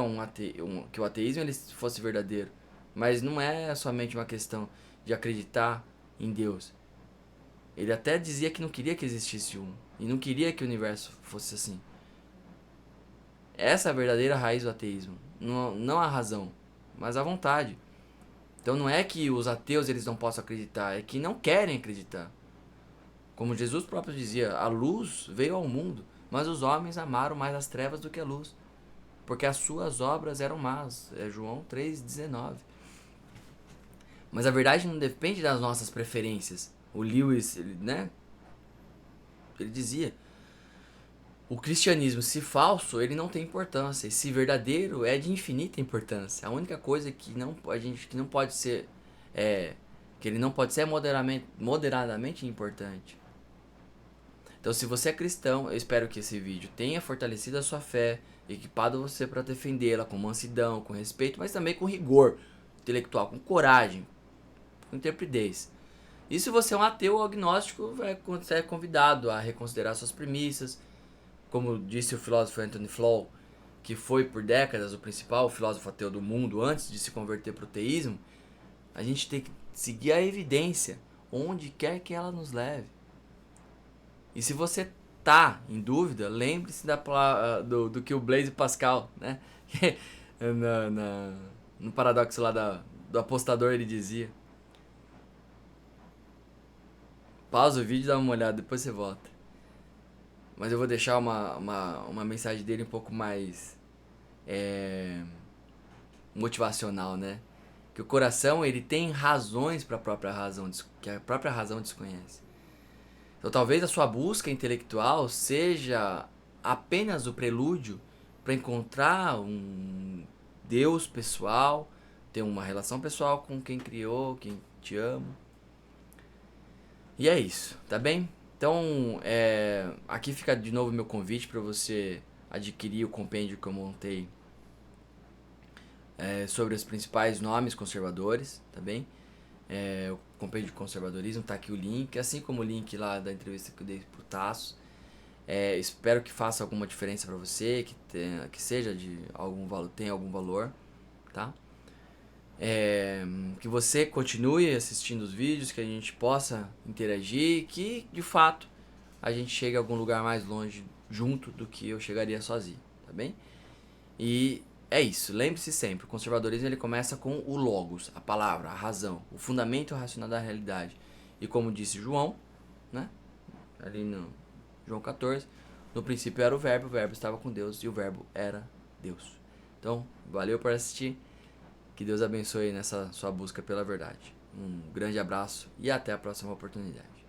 que o ateísmo ele fosse verdadeiro, mas não é somente uma questão de acreditar em Deus. Ele até dizia que não queria que existisse um, e não queria que o universo fosse assim. Essa é a verdadeira raiz do ateísmo. Não a razão, mas a vontade. Então não é que os ateus eles não possam acreditar, é que não querem acreditar. Como Jesus próprio dizia, a luz veio ao mundo, mas os homens amaram mais as trevas do que a luz, porque as suas obras eram más. É João 3,19. Mas a verdade não depende das nossas preferências. O Lewis, ele dizia, o cristianismo, se falso, ele não tem importância. E se verdadeiro, é de infinita importância. A única coisa que não pode ser que ele não pode ser moderadamente importante. Então, se você é cristão, eu espero que esse vídeo tenha fortalecido a sua fé, equipado você para defendê-la com mansidão, com respeito, mas também com rigor intelectual, com coragem, com intrepidez. E se você é um ateu ou agnóstico, você é convidado a reconsiderar suas premissas. Como disse o filósofo Anthony Flaw, que foi por décadas o principal filósofo ateu do mundo antes de se converter para o teísmo, a gente tem que seguir a evidência, onde quer que ela nos leve. E se você tá em dúvida, lembre-se do que o Blaise Pascal, né? No paradoxo lá do apostador, ele dizia. Pausa o vídeo e dá uma olhada, depois você volta. Mas eu vou deixar uma mensagem dele um pouco mais motivacional, né? Que o coração ele tem razões para a própria razão, que a própria razão desconhece. Então talvez a sua busca intelectual seja apenas o prelúdio para encontrar um Deus pessoal, ter uma relação pessoal com quem criou, quem te ama. E é isso, tá bem? Então, aqui fica de novo meu convite para você adquirir o compêndio que eu montei sobre os principais nomes conservadores, tá bem? O compêndio de conservadorismo, tá aqui o link, assim como o link lá da entrevista que eu dei pro Tasso. Espero que faça alguma diferença para você, que seja de algum valor, tenha algum valor, tá? Que você continue assistindo os vídeos, que a gente possa interagir, que de fato a gente chegue a algum lugar mais longe junto do que eu chegaria sozinho, tá bem? E é isso, lembre-se sempre, o conservadorismo ele começa com o logos, a palavra, a razão, o fundamento racional da realidade. E como disse João, né, ali no João 14, no princípio era o verbo estava com Deus e o verbo era Deus. Então, valeu por assistir, que Deus abençoe nessa sua busca pela verdade. Um grande abraço e até a próxima oportunidade.